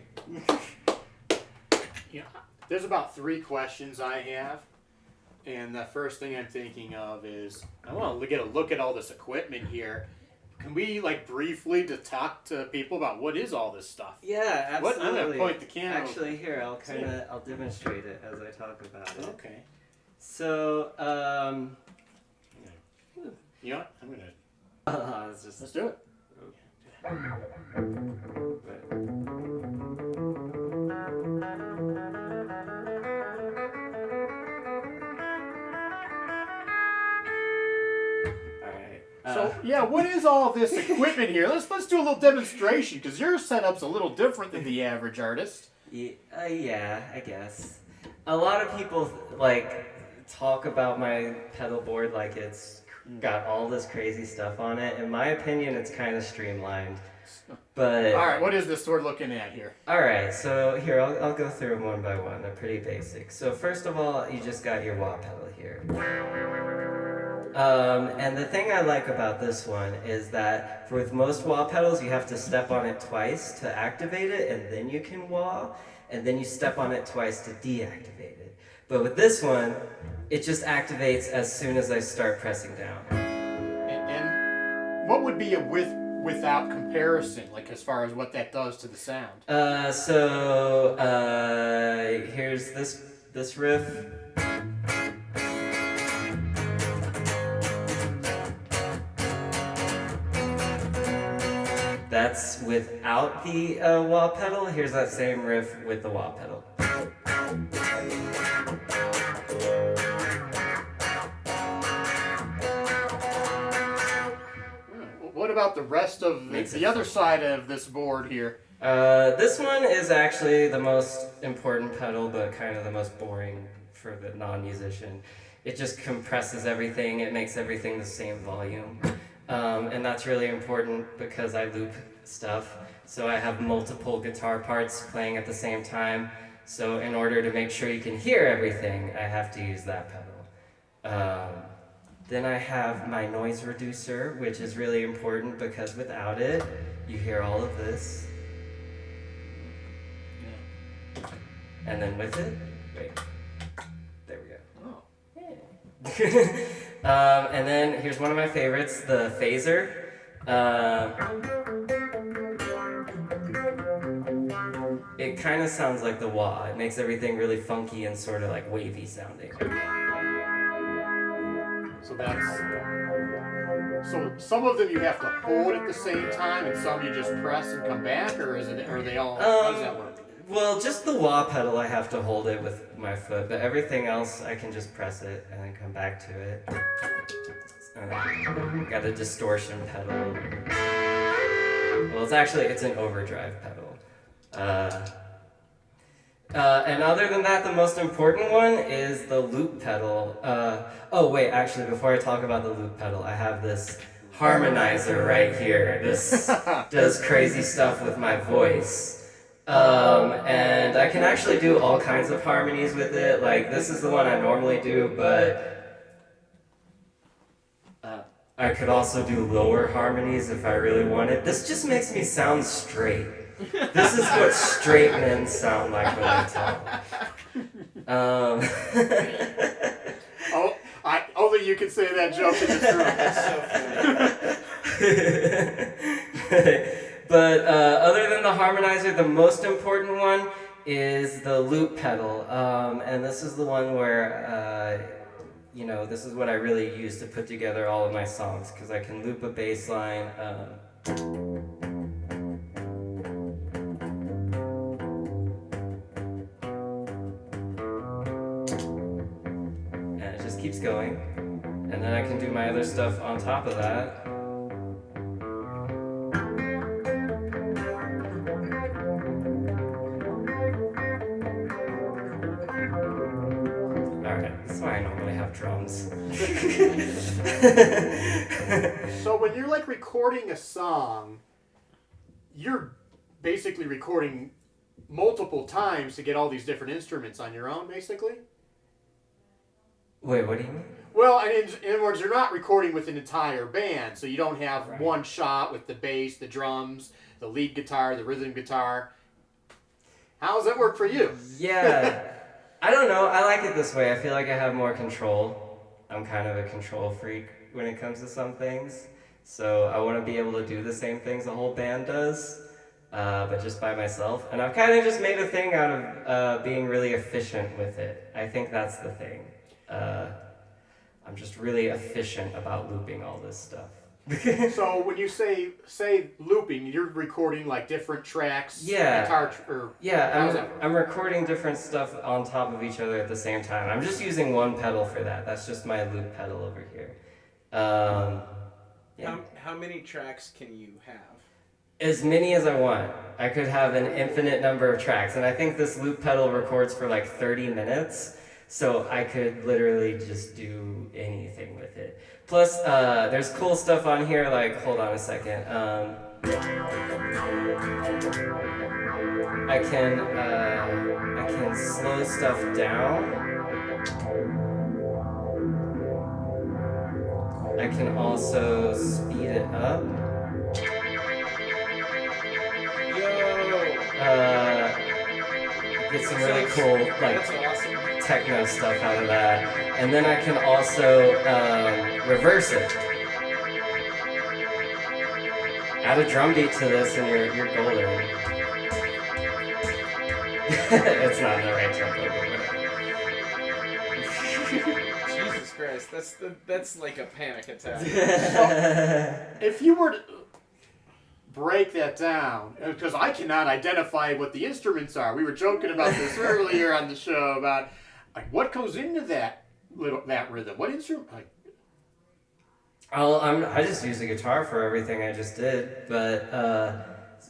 Yeah, there's about 3 questions I have, and the first thing I'm thinking of is I want to get a look at all this equipment here. Can we like briefly to talk to people about what is all this stuff? Yeah, absolutely. I'm gonna point the camera. Actually, here I'll demonstrate it as I talk about it. Okay. So, You know what? I'm gonna. Let's do it. So yeah, what is all this equipment here? Let's do a little demonstration because your setup's a little different than the average artist. Yeah, I guess. A lot of people like talk about my pedal board like it's got all this crazy stuff on it. In my opinion, it's kind of streamlined. But all right, what is this we're looking at here? All right, so here I'll go through them one by one. They're pretty basic. So first of all, you just got your wah pedal here. And the thing I like about this one is that with most wah pedals, you have to step on it twice to activate it, and then you can wah, and then you step on it twice to deactivate it. But with this one, it just activates as soon as I start pressing down. And what would be a without comparison, like as far as what that does to the sound? Here's this riff. That's without the wah pedal. Here's that same riff with the wah pedal. What about the rest of the other side of this board here? This one is actually the most important pedal, but kind of the most boring for the non-musician. It just compresses everything. It makes everything the same volume. And that's really important because I loop stuff. So I have multiple guitar parts playing at the same time. So in order to make sure you can hear everything, I have to use that pedal. Then I have my noise reducer, which is really important because without it, you hear all of this. And then with it, wait, there we go. Oh. Yeah. And then here's one of my favorites, the phaser. It kind of sounds like the wah. It makes everything really funky and sort of like wavy sounding. So some of them you have to hold at the same time, and some you just press and come back, or are they all? How does that work? Well, just the wah pedal, I have to hold it with my foot, but everything else, I can just press it and then come back to it. Got a distortion pedal. Well, it's an overdrive pedal. And other than that, the most important one is the loop pedal. Oh wait, actually, before I talk about the loop pedal, I have this harmonizer right here. This does crazy stuff with my voice. And I can actually do all kinds of harmonies with it. Like, this is the one I normally do, but I could also do lower harmonies if I really wanted. This just makes me sound straight. This is what straight men sound like when they talk. Only you can say that joke in this room. That's so funny. But other than the harmonizer, the most important one is the loop pedal. And this is the one where, this is what I really use to put together all of my songs, because I can loop a bass line. And it just keeps going. And then I can do my other stuff on top of that. Drums. So when you're like recording a song, you're basically recording multiple times to get all these different instruments on your own, basically? Wait, what do you mean? Well, and in other words, you're not recording with an entire band, so you don't have Right. one shot with the bass, the drums, the lead guitar, the rhythm guitar. How does that work for you? Yeah. I don't know. I like it this way. I feel like I have more control. I'm kind of a control freak when it comes to some things. So I want to be able to do the same things the whole band does, but just by myself. And I've kind of just made a thing out of being really efficient with it. I think that's the thing. I'm just really efficient about looping all this stuff. So when you say looping, you're recording like different tracks, Yeah. guitar, or Yeah, how's that work? I'm recording different stuff on top of each other at the same time. I'm just using one pedal for that. That's just my loop pedal over here. Yeah. How many tracks can you have? As many as I want. I could have an infinite number of tracks, and I think this loop pedal records for like 30 minutes, so I could literally just do anything with it. Plus, there's cool stuff on here, like, hold on a second. I can slow stuff down. I can also speed it up. Get some really cool, like, That's awesome. techno stuff out of that. And then I can also reverse it. Add a drum beat to this and you're golden. It's not in the right tempo, but Jesus Christ, that's like a panic attack. If you were to break that down, because I cannot identify what the instruments are. We were joking about this earlier on the show about like what goes into that rhythm. What instrument? Like, I just use a guitar for everything I just did, but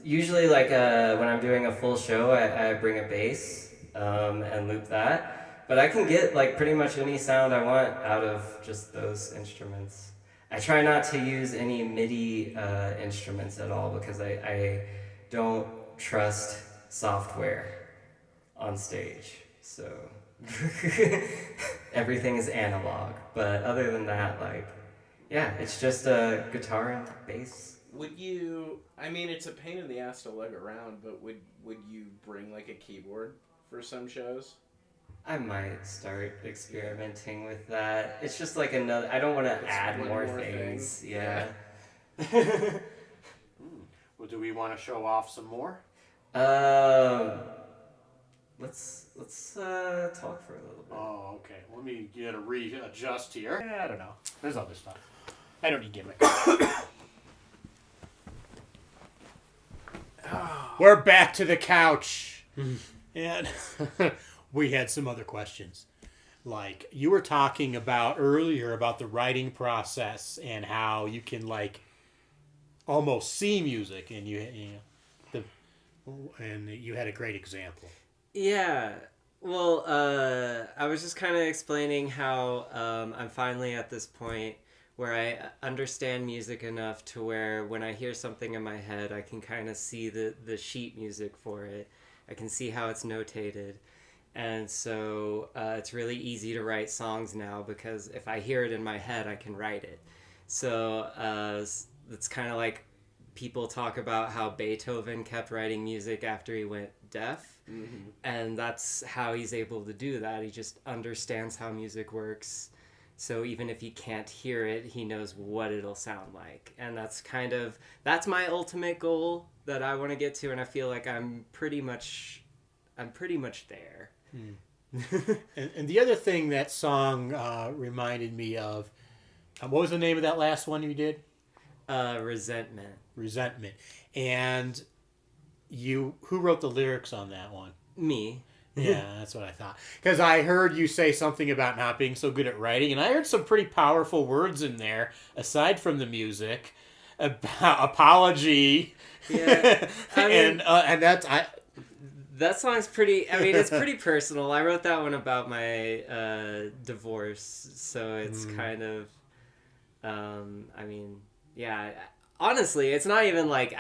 usually like when I'm doing a full show, I bring a bass and loop that. But I can get like pretty much any sound I want out of just those instruments. I try not to use any MIDI instruments at all because I don't trust software on stage. So everything is analog. But other than that, like, yeah, it's just a guitar and bass. Would you? I mean, it's a pain in the ass to lug around, but would you bring like a keyboard for some shows? I might start experimenting with that. It's just like another. I don't want to add one more more things. thing. Yeah. well, do we want to show off some more? Let's talk for a little bit. Oh, okay. Let me get a readjust here. Yeah, I don't know. There's other stuff. I don't need gimmicks. We're back to the couch. And we had some other questions. Like, you were talking about earlier about the writing process and how you can, like, almost see music, and you had a great example. Yeah. Well, I was just kind of explaining how I'm finally at this point where I understand music enough to where when I hear something in my head, I can kind of see the sheet music for it. I can see how it's notated. And so it's really easy to write songs now because if I hear it in my head, I can write it. So it's kind of like people talk about how Beethoven kept writing music after he went deaf. Mm-hmm. And that's how he's able to do that. He just understands how music works. So even if he can't hear it, he knows what it'll sound like. And that's my ultimate goal that I want to get to. And I feel like I'm pretty much there. And the other thing that song reminded me of, what was the name of that last one you did? Resentment. And who wrote the lyrics on that one? Me. Yeah, that's what I thought. Because I heard you say something about not being so good at writing, and I heard some pretty powerful words in there, aside from the music, about apology. Yeah, I mean, and that's that song's pretty. I mean, it's pretty personal. I wrote that one about my divorce, so it's kind of. I mean, yeah. Honestly, it's not even like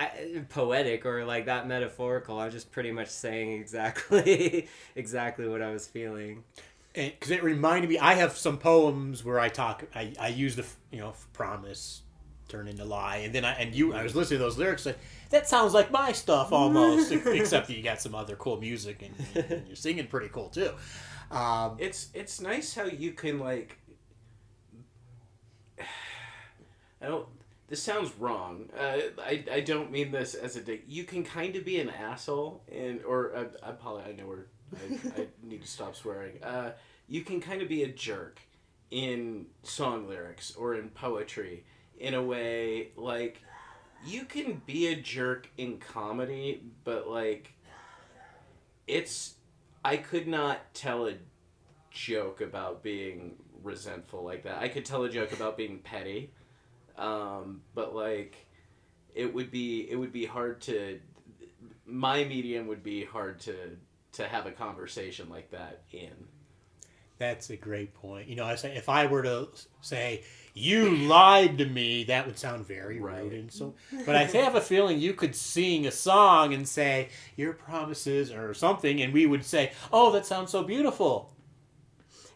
poetic or like that metaphorical. I'm just pretty much saying exactly what I was feeling. because it reminded me. I have some poems where I talk. I use the promise turn into lie, and then I was listening to those lyrics. Like, that sounds like my stuff almost, except that you got some other cool music and you're singing pretty cool too. It's nice how you can like. This sounds wrong. I don't mean this as a dick. You can kind of be an asshole, I know where I need to stop swearing. You can kind of be a jerk in song lyrics or in poetry in a way, like, you can be a jerk in comedy, but, like, I could not tell a joke about being resentful like that. I could tell a joke about being petty, but, like, it would be hard to, my medium would be hard to have a conversation like that in. That's a great point. I say if I were to say you lied to me, that would sound very rude and so. But I have a feeling you could sing a song and say your promises or something, and we would say, "Oh, that sounds so beautiful."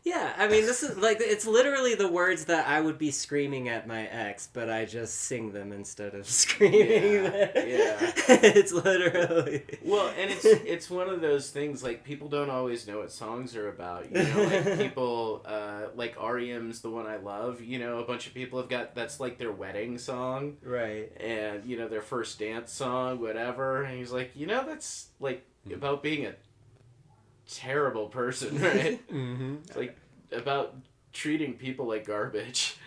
Yeah, I mean, this is like, it's literally the words that I would be screaming at my ex, but I just sing them instead of screaming them. Yeah. It's literally. Well, and it's one of those things, like, people don't always know what songs are about. Like, people, like, R.E.M's The One I Love, a bunch of people have got, that's like their wedding song. Right. And, their first dance song, whatever. And he's like, that's, like, about being a terrible person, right? Mm-hmm. It's like about treating people like garbage.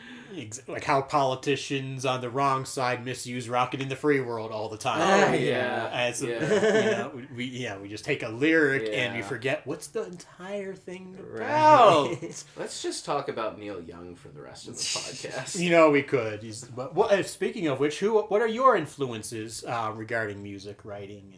Like how politicians on the wrong side misuse "Rocket in the Free World" all the time. Oh yeah, We just take a lyric and we forget what's the entire thing about. Right. Let's just talk about Neil Young for the rest of the podcast. We could. Speaking of which, what are your influences regarding music writing?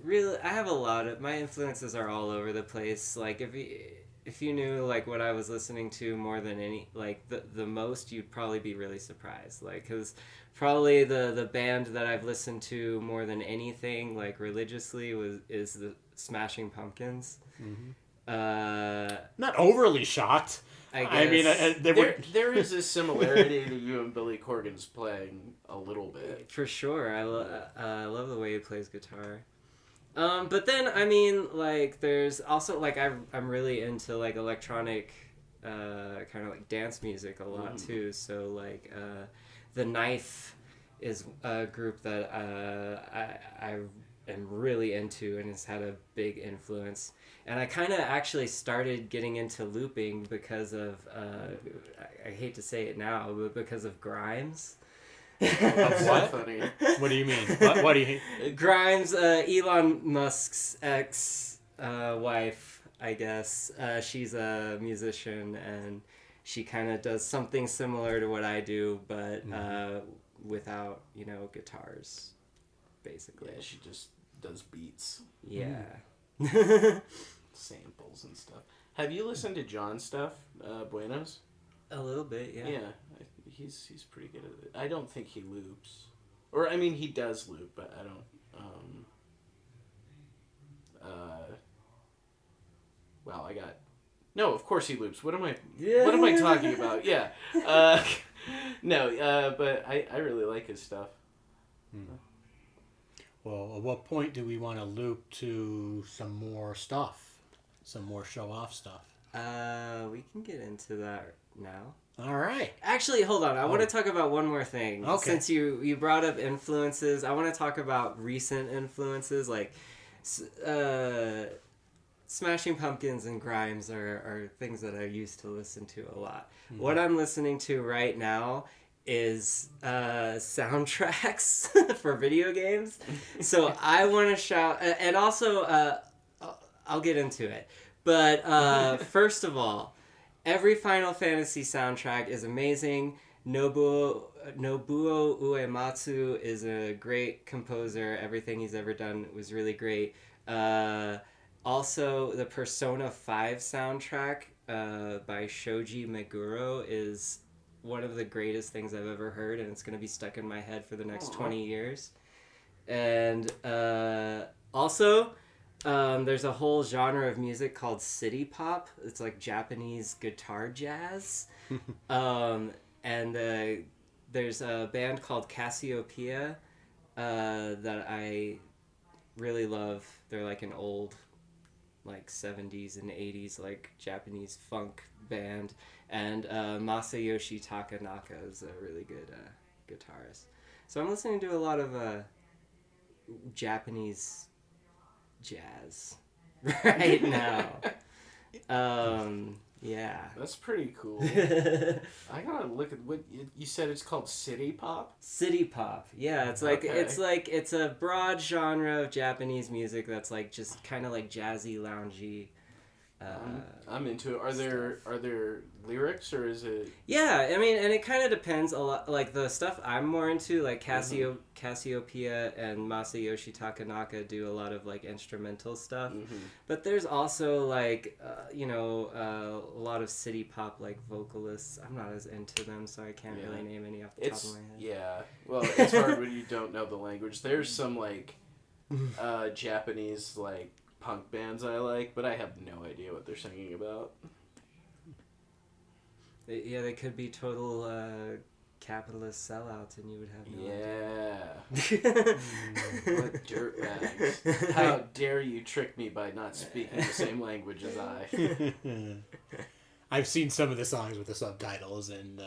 Really, I have a lot of, my influences are all over the place. Like, if you knew, like, what I was listening to more than any, like, the most, you'd probably be really surprised. Like, because probably the band that I've listened to more than anything, like, religiously, is the Smashing Pumpkins. Mm-hmm. Not overly shocked. I mean, there is a similarity to you and Billy Corgan's playing a little bit. For sure. I love the way he plays guitar. But then, I mean, like, there's also, like, I'm really into, like, electronic, kind of, like, dance music a lot, too. So, like, The Knife is a group that I am really into and has had a big influence. And I kind of actually started getting into looping because of, I hate to say it now, but because of Grimes. What? Funny. What do you mean? What do you mean? Grimes, Elon Musk's ex-wife, I guess. She's a musician, and she kind of does something similar to what I do, but without, guitars, basically. Yeah, she just does beats. Yeah. Samples and stuff. Have you listened to John's stuff, Buenos? A little bit, yeah. Yeah, he's pretty good at it. I don't think he loops. Or, I mean, he does loop, but I don't... Wow, I got... No, of course he loops. What am I talking about? Yeah. But I really like his stuff. Well, at what point do we want to loop to some more stuff? Some more show-off stuff? We can get into that now. All right. Actually, hold on. I want to talk about one more thing. Okay. Since you brought up influences, I want to talk about recent influences. Like, Smashing Pumpkins and Grimes are things that I used to listen to a lot. Mm-hmm. What I'm listening to right now is soundtracks for video games. So I want to shout, and also I'll get into it. But first of all, every Final Fantasy soundtrack is amazing. Nobuo Uematsu is a great composer. Everything he's ever done was really great. Also, the Persona 5 soundtrack by Shoji Meguro is one of the greatest things I've ever heard, and it's going to be stuck in my head for the next 20 years. And also, there's a whole genre of music called city pop. It's like Japanese guitar jazz. And there's a band called Cassiopeia that I really love. They're like an old, like 70s and 80s like Japanese funk band. And Masayoshi Takanaka is a really good guitarist. So I'm listening to a lot of Japanese jazz right now. Yeah. That's pretty cool. I gotta look at what you said. It's called city pop. City pop. Yeah, it's like Okay. it's a broad genre of Japanese music that's like just kind of like jazzy, loungy. I'm into it. Are there lyrics or is it? Yeah, I mean, and it kind of depends a lot. Like the stuff I'm more into, like Cassiopeia and Masayoshi Takanaka do a lot of like instrumental stuff. But there's also like a lot of city pop like vocalists. I'm not as into them, so I can't really name any off the top of my head. Yeah. Well, it's hard when you don't know the language. There's some like Japanese like punk bands I like, but I have no idea what they're singing about. They could be total capitalist sellouts, and you would have no Yeah. What dirtbags. How dare you trick me by not speaking the same language as I. I've seen some of the songs with the subtitles, and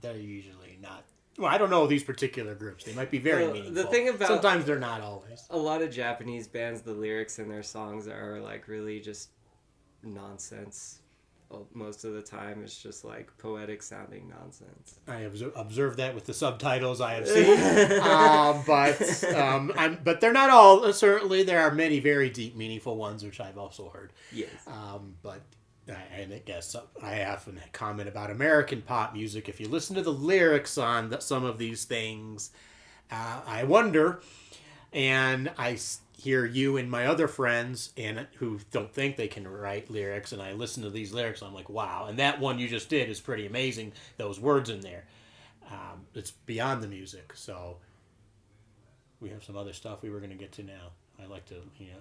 they're usually not. Well, I don't know these particular groups. They might be very meaningful. The thing about sometimes they're not always. a lot of Japanese bands, the lyrics in their songs are like really just nonsense. Most of the time, it's just like poetic sounding nonsense. I have observed that with the subtitles I have seen, but they're not all. Certainly, there are many very deep, meaningful ones, which I've also heard. Yes. But I guess I often comment about American pop music. If you listen to the lyrics on some of these things, I wonder, and I hear you and my other friends and who don't think they can write lyrics, and I listen to these lyrics, and I'm like, wow. And that one you just did is pretty amazing. Those words in there, it's beyond the music. So we have some other stuff we were going to get to now. I like to,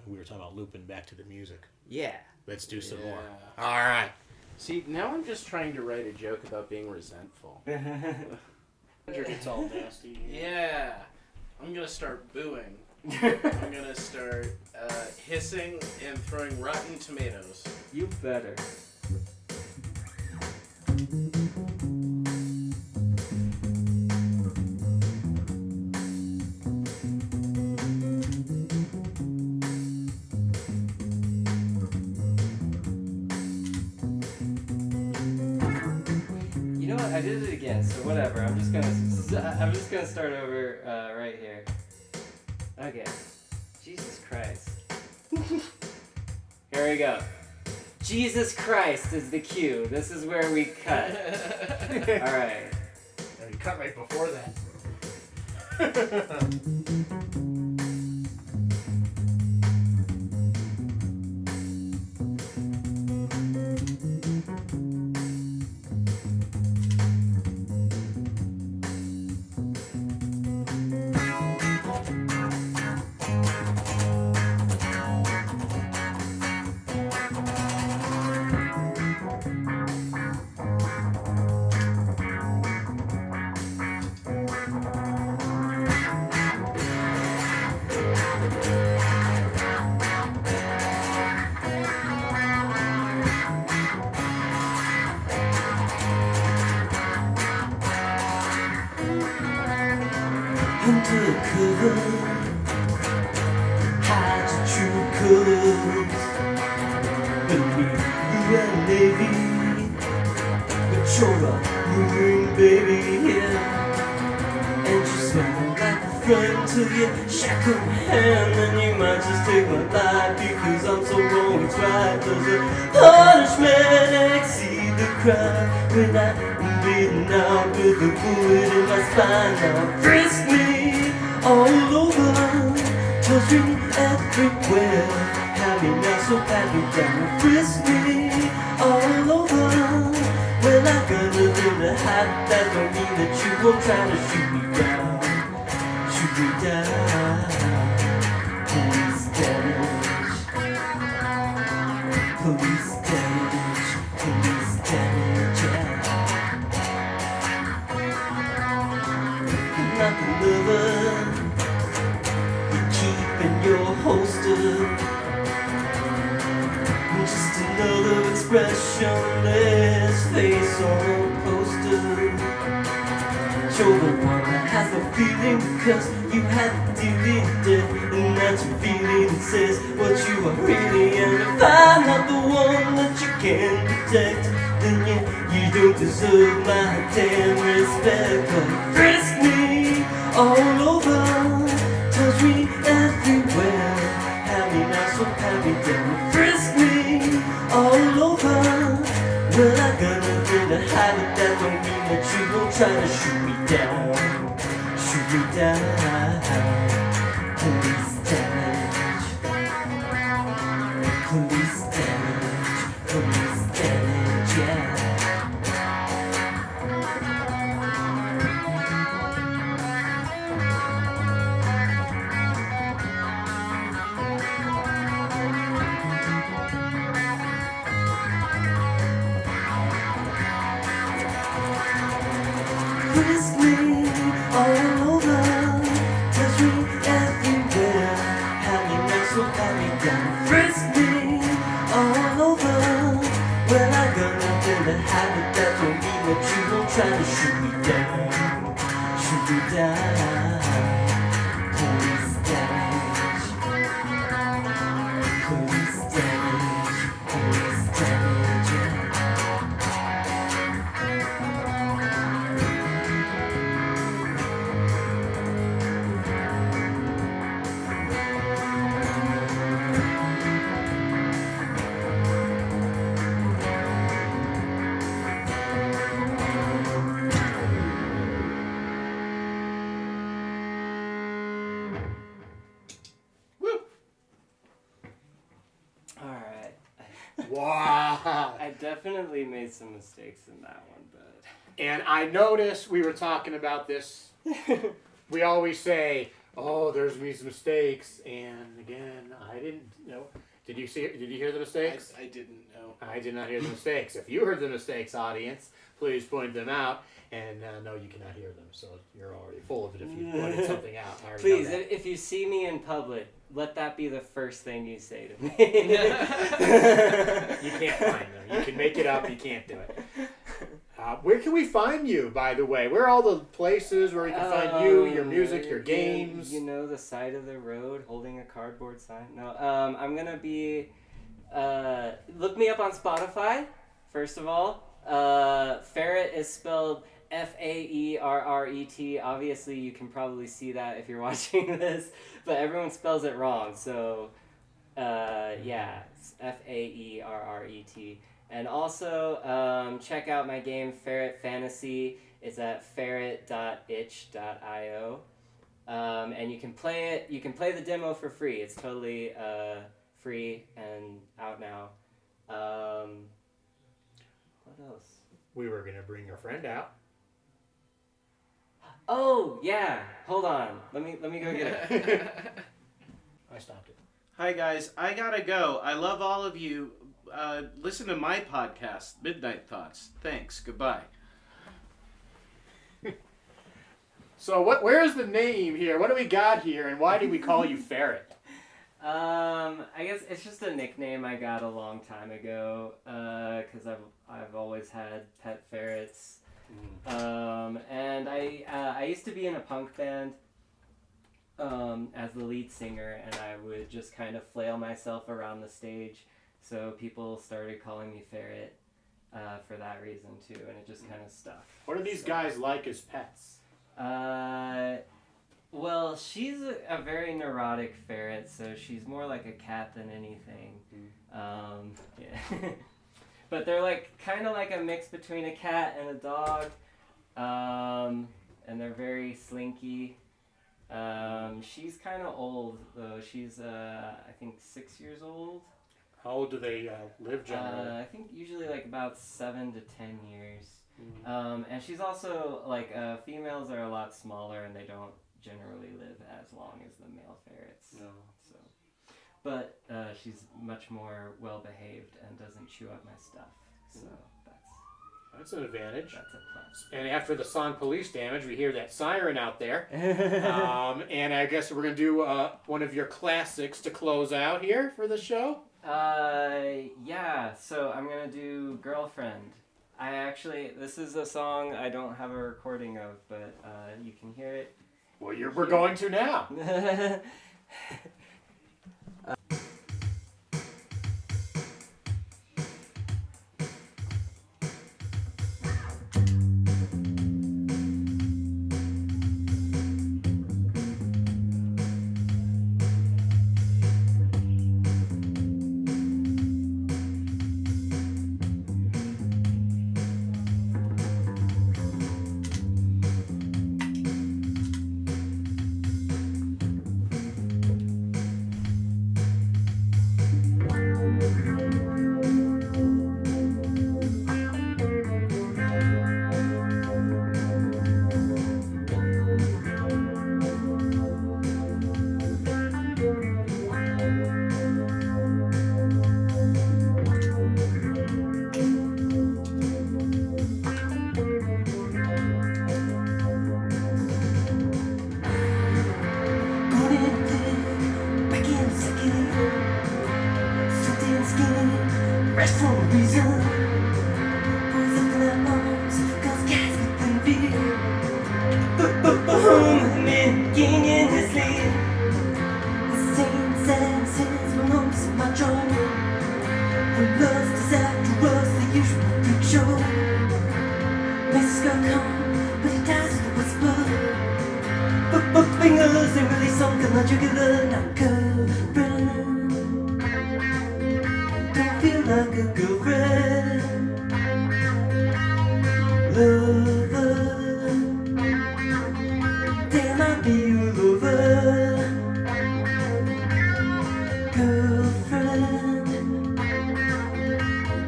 we were talking about looping back to the music. Yeah. Let's do some more. All right. See, now I'm just trying to write a joke about being resentful. It's all nasty. Yeah. I'm going to start booing. I'm going to start hissing and throwing rotten tomatoes. You better. I did it again, so whatever. I'm just gonna start over right here. Okay. Jesus Christ. Here we go. Jesus Christ is the cue. This is where we cut. All right. You cut right before that. Undercover, hide your true colors beneath the red navy. But you're a marine baby, yeah. And you smile like a friend till you shackle my hand. And you might just take my life because I'm so wrong, it's right. Does the punishment exceed the crime when I'm bleeding out with a bullet in my spine? Now frisk me all over, touch me everywhere. Have me now, so pat me down. Frisk me all over. Well, I got nothing to hide. That don't mean that you won't try to shoot me down. Shoot me down. Please damage. like a lover, you keep in your holster. Just another expressionless face on a poster. You're the one that has no feeling because you had to deal in death, and that's your feeling that says what you are really. And if I'm not the one that you can protect, then you don't deserve my damn respect. But frisk me all over, touch me everywhere, have me now, so have me down. Frisk me all over. Well, I got nothing to hide, but that don't mean that you won't try to shoot me down. Shoot me down. Police damage. Police damage. Police damage, yeah. Frisk me all over, touch me everywhere, have me next, so have me down. Frisk me all over. Well, I got nothing to hide, but that don't mean that you won't try to shoot me down. Shoot me down. Police damage. Police damage. Police damage, yeah. Alright. Wow. I definitely made some mistakes in that one, but... And I noticed we were talking about this. We always say, "Oh, there's been some mistakes," and again, I didn't. Did you see? Did you hear the mistakes? I didn't know. I did not hear the mistakes. If you heard the mistakes, audience, please point them out. And no, you cannot hear them, so you're already full of it if you pointed something out. I already Please, know that. if you see me in public, let that be the first thing you say to me. You can't find them. You can make it up. You can't do it. Where can we find you, by the way? Where are all the places where we can find you, your music, your games? You know, the side of the road holding a cardboard sign? No, I'm going to be... look me up on Spotify, first of all. Faerret is spelled Faerret. Obviously, you can probably see that if you're watching this, but everyone spells it wrong. So, yeah, it's Faerret. And also, check out my game Faerret Fantasy. It's at faerret.itch.io, and you can play it. You can play the demo for free. It's totally free and out now. What else? We were going to bring your friend out. Oh, yeah. Hold on. Let me go get it. I stopped it. Hi guys, I gotta go. I love all of you. Listen to my podcast, Midnight Thoughts. Thanks. Goodbye. So where's the name here? What do we got here, and why do we call you Faerret? I guess it's just a nickname I got a long time ago, because I've always had pet ferrets. And I used to be in a punk band as the lead singer, and I would just kind of flail myself around the stage, so people started calling me Faerret for that reason too, and it just kind of stuck. What are these guys like as pets? Well, she's a very neurotic ferret, so she's more like a cat than anything. Yeah. But they're like kind of like a mix between a cat and a dog, and they're very slinky. She's kind of old though. She's I think 6 years old. How old do they live generally? I think usually like about 7 to 10 years. And she's also like females are a lot smaller and they don't generally live as long as the male ferrets. No. So, but she's much more well behaved and doesn't chew up my stuff. So that's. That's an advantage. That's a plus. And after the song Police Damage, we hear that siren out there. And I guess we're going to do one of your classics to close out here for the show. Yeah, so I'm going to do Girlfriend. This is a song I don't have a recording of, but you can hear it. Well, we're going to now. Rest for a reason. Pulls up in our arms, cause cats within fear. Boom, making in his sleep. The same sad sins belongs in my jaw. The lust is after us, the usual freak show. Makes us go calm, but he dies with a whisper. Fingers ain't really something that you can learn. Now girlfriend, don't feel like a girlfriend. Lover, damn I'll be your lover. Girlfriend,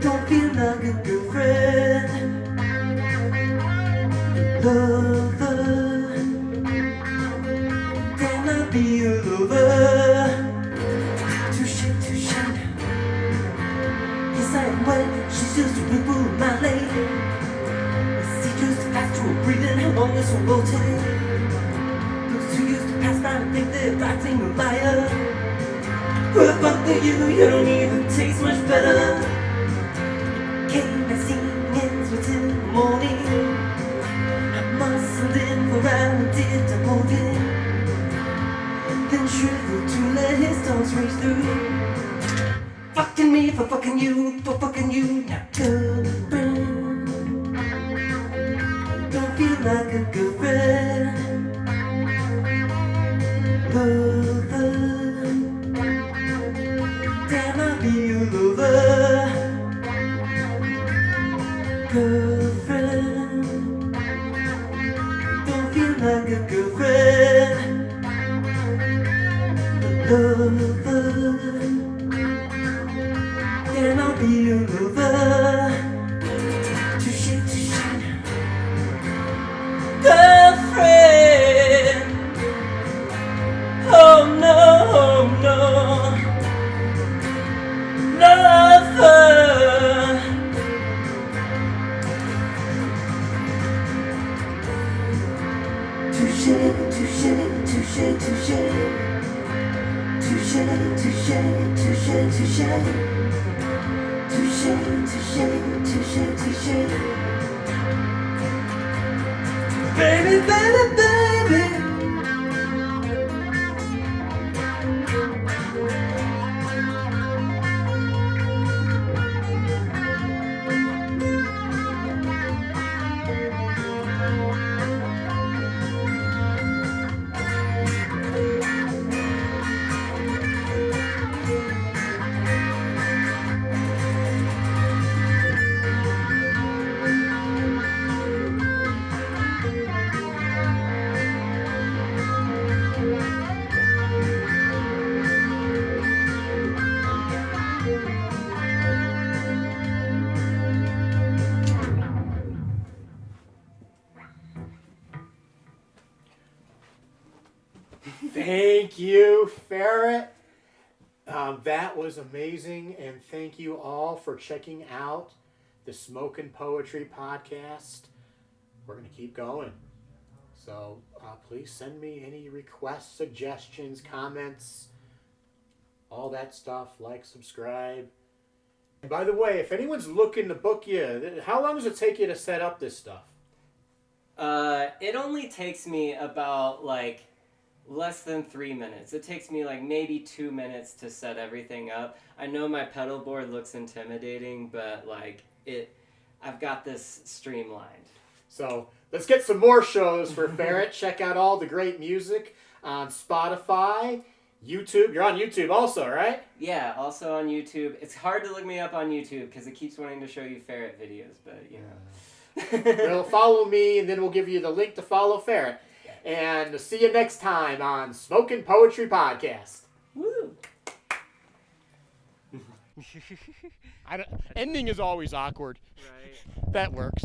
don't feel like a girlfriend. Lover, be your lover. Touche, touche. Yes, I am wet. She's just a ripple in my lane. The sea just fast to a breathing. How long this will rotate? Those who used to pass by and think they're acting a liar. Well, fuck the you don't even taste much better. Came back singing till the morning. I muscled in for hours, did to hold it. Then shriveled to let his thoughts race through. Fucking me for fucking you, for fucking you. Now girlfriend, don't feel like a girlfriend. Lover, damn I'll be your lover. Girlfriend, don't feel like a girlfriend. Lover, then I'll be your lover. Touche, touche. Girlfriend, oh no, oh no. Lover, touche, touche, touche, touche. Touche, touche, touche, touche. Touche, touche, touche, touche. Baby, baby, baby. Thank you, Faerret. That was amazing, and thank you all for checking out the Smokin' Poetry podcast. We're going to keep going. So please send me any requests, suggestions, comments, all that stuff. Like, subscribe. And by the way, if anyone's looking to book you, how long does it take you to set up this stuff? It only takes me about like less than 3 minutes. It takes me like maybe 2 minutes to set everything up. I know my pedal board looks intimidating, but like I've got this streamlined. So let's get some more shows for Faerret. Check out all the great music on Spotify, YouTube. You're on YouTube also, right? Yeah, also on YouTube. It's hard to look me up on YouTube because it keeps wanting to show you Faerret videos, but you know. Well, follow me, and then we'll give you the link to follow Faerret. And see you next time on Smokin' Poetry Podcast. Woo! Ending is always awkward. Right. That works.